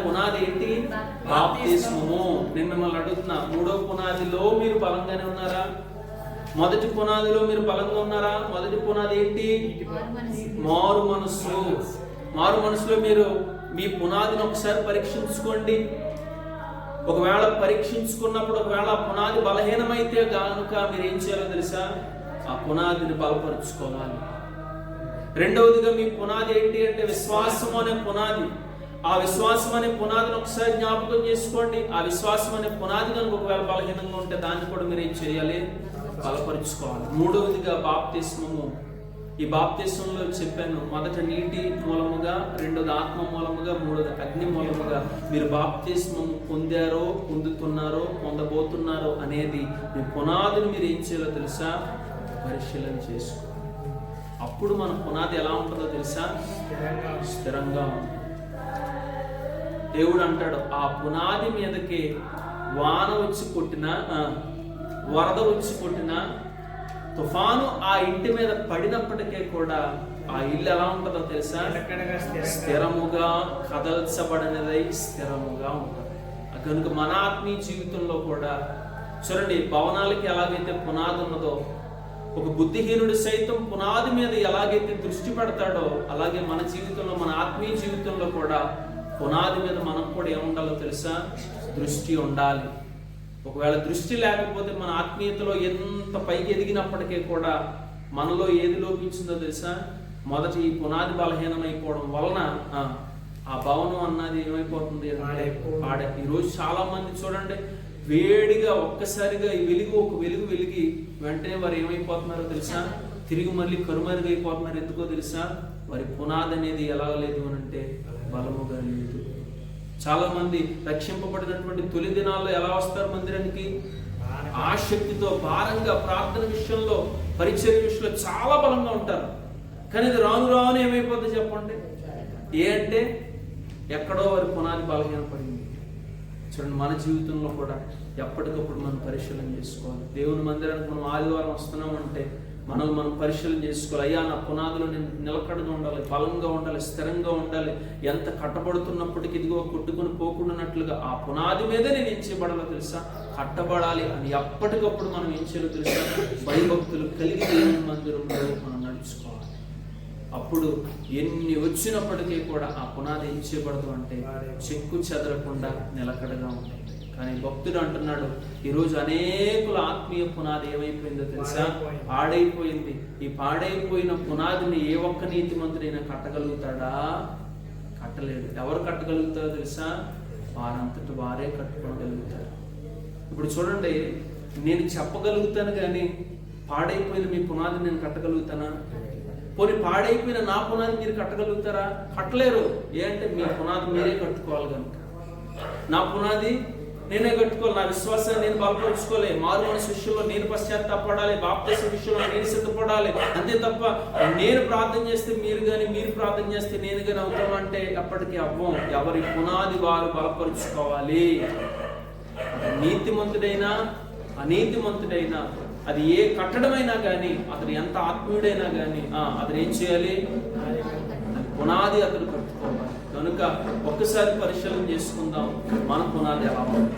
పునాది ఏంటి? బాప్తిస్మము. నేను మిమ్మల్ని అడుగుతున్నా, 3వ పునాదిలో మీరు బలంగానే ఉన్నారా? మొదటి పునాదిలో మీరు బలంగా ఉన్నారా? మొదటి పునాది ఏంటి? మారు మనస్సు. మారు మనసులో మీరు మీ పునాదిని ఒకసారి పరీక్షించుకోండి. ఒకవేళ పరీక్షించుకున్నప్పుడు ఒకవేళ ఆ పునాది బలహీనమైతే కనుక మీరు ఏం చేయాలో తెలుసా? ఆ పునాదిని బలపరుచుకోవాలి. రెండవదిగా మీ పునాది ఏంటి అంటే విశ్వాసం అనే పునాది. ఆ విశ్వాసం అనే పునాదిని ఒకసారి జ్ఞాపకం చేసుకోండి. ఆ విశ్వాసం అనే పునాది కనుక ఒకవేళ బలహీనంగా ఉంటే దాన్ని కూడా మీరు ఏం చేయాలి? బలపరుచుకోవాలి. మూడవదిగా బాప్తిస్మము. ఈ బాప్తిస్మంలో చెప్పాను, మొదట నీటి మూలముగా, రెండోది ఆత్మ మూలముగా, మూడోది అగ్ని మూలముగా మీరు బాప్తిస్మము పొందారో, పొందుతున్నారో, పొందబోతున్నారో అనేది మీ పునాదిని మీరు ఏం చేయాలో తెలుసా? పరిశీలన చేసుకోవాలి. అప్పుడు మన పునాది ఎలా ఉంటుందో తెలుసా? స్థిరంగా ఉంటుంది. దేవుడు అంటాడు, ఆ పునాది మీదకి వాన వచ్చి కొట్టినా, వరద వచ్చి కొట్టినా, తుఫాను ఆ ఇంటి మీద పడినప్పటికీ కూడా ఆ ఇల్లు ఎలా ఉంటుందో తెలుసా? స్థిరముగా, కదల్చబడినదై స్థిరముగా ఉంటుంది. కనుక మన ఆత్మీయ జీవితంలో కూడా చూడండి, భవనాలకి ఎలాగైతే పునాది ఉన్నదో, ఒక బుద్ధిహీనుడు సైతం పునాది మీద ఎలాగైతే దృష్టి పెడతాడో, అలాగే మన జీవితంలో, మన ఆత్మీయ జీవితంలో కూడా పునాది మీద మనం కూడా ఏముండాలో తెలుసా? దృష్టి ఉండాలి. ఒకవేళ దృష్టి లేకపోతే మన ఆత్మీయతలో ఎంత పైకి ఎదిగినప్పటికీ కూడా మనలో ఏది లోపించిందో తెలుసా? మొదటి ఈ పునాది బలహీనమైపోవడం వలన ఆ భవనం అన్నది ఏమైపోతుంది అంటే ఈరోజు చాలా మంది చూడండి, వేడిగా ఒక్కసారిగా ఈ ఒక వెలుగు వెలిగి వెంటనే వారు ఏమైపోతున్నారో తెలుసా? తిరిగి మళ్ళీ కరుమరుగైపోతున్నారు. ఎందుకో తెలుసా? వారి పునాది అనేది ఎలా లేదు అని అంటే బలముగా లేదు. చాలా మంది రక్షింపబడినటువంటి తొలి దినాల్లో ఎలా వస్తారు మందిరానికి? ఆసక్తితో, భారంగా, ప్రార్థన విషయంలో, పరిచర్య విషయంలో చాలా బలంగా ఉంటారు. కానీ ఇది రాను రాను ఏమైపోద్ది చెప్పండి? అంటే ఎక్కడో వారి పునాది బలహీనపడింది. చూడండి, మన జీవితంలో కూడా ఎప్పటికప్పుడు మనం పరిశీలన చేసుకోవాలి. దేవుని మందిరానికి మనం ఆదివారం వస్తున్నామంటే మనం పరిశీలన చేసుకోవాలి. అయ్యా, నా పునాదులు నేను నిలకడగా ఉండాలి, బలంగా ఉండాలి, స్థిరంగా ఉండాలి. ఎంత కట్టబడుతున్నప్పటికీ ఇదిగో కొట్టుకుని పోకుండానట్లుగా ఆ పునాది మీదే నేను ఏం చేయబడాలో తెలుసా? కట్టబడాలి అని ఎప్పటికప్పుడు మనం ఏం చేయాలో తెలుసా? భయభక్తులు కలిగి దేవుని మందిరంలో మనం నడుచుకోవాలి. అప్పుడు ఎన్ని వచ్చినప్పటికీ కూడా ఆ పునాది ఏం చేయబడదు అంటే చెక్కు చెదరకుండా నిలకడగా ఉంటుంది. కానీ భక్తుడు అంటున్నాడు, ఈరోజు అనేకుల ఆత్మీయ పునాది ఏమైపోయిందో తెలుసా? పాడైపోయింది. ఈ పాడైపోయిన పునాదిని ఏ ఒక్క నీతిమంతుడైనా కట్టగలుగుతాడా? కట్టలేడు. ఎవరు కట్టగలుగుతారో తెలుసా? వారంతటి వారే కట్టుకోగలుగుతారు. ఇప్పుడు చూడండి, నేను చెప్పగలుగుతాను కానీ పాడైపోయిన మీ పునాది నేను కట్టగలుగుతానా? పోనీ పాడైపోయిన నా పునాది మీరు కట్టగలుగుతారా? కట్టలేరు. అంటే మీ పునాది మీరే కట్టుకోవాలి కనుక. నా పునాది నేనే కట్టుకోవాలి. నా విశ్వాసాన్ని నేను బలపరుచుకోవాలి. మారు మనసు విషయంలో నేను పశ్చాత్తాపడాలి. బాప్తిస్మ విషయంలో నేను సిద్ధపడాలి. అంతే తప్ప నేను ప్రార్థన చేస్తే మీరు కానీ, మీరు ప్రార్థన చేస్తే నేను కానీ అవుతామంటే ఎప్పటికీ అవ్వం. ఎవరి పునాది వారు బలపరుచుకోవాలి. నీతిమంతుడైనా అనీతిమంతుడైనా, అది ఏ కట్టడమైనా కానీ, అతను ఎంత ఆత్మీయుడైనా కానీ అతను ఏం చేయాలి? పునాది అతను కట్టుకోవాలి. కనుక ఒక్కసారి పరిశీలన చేసుకుందాం, మన పునాది ఎలా ఉంది.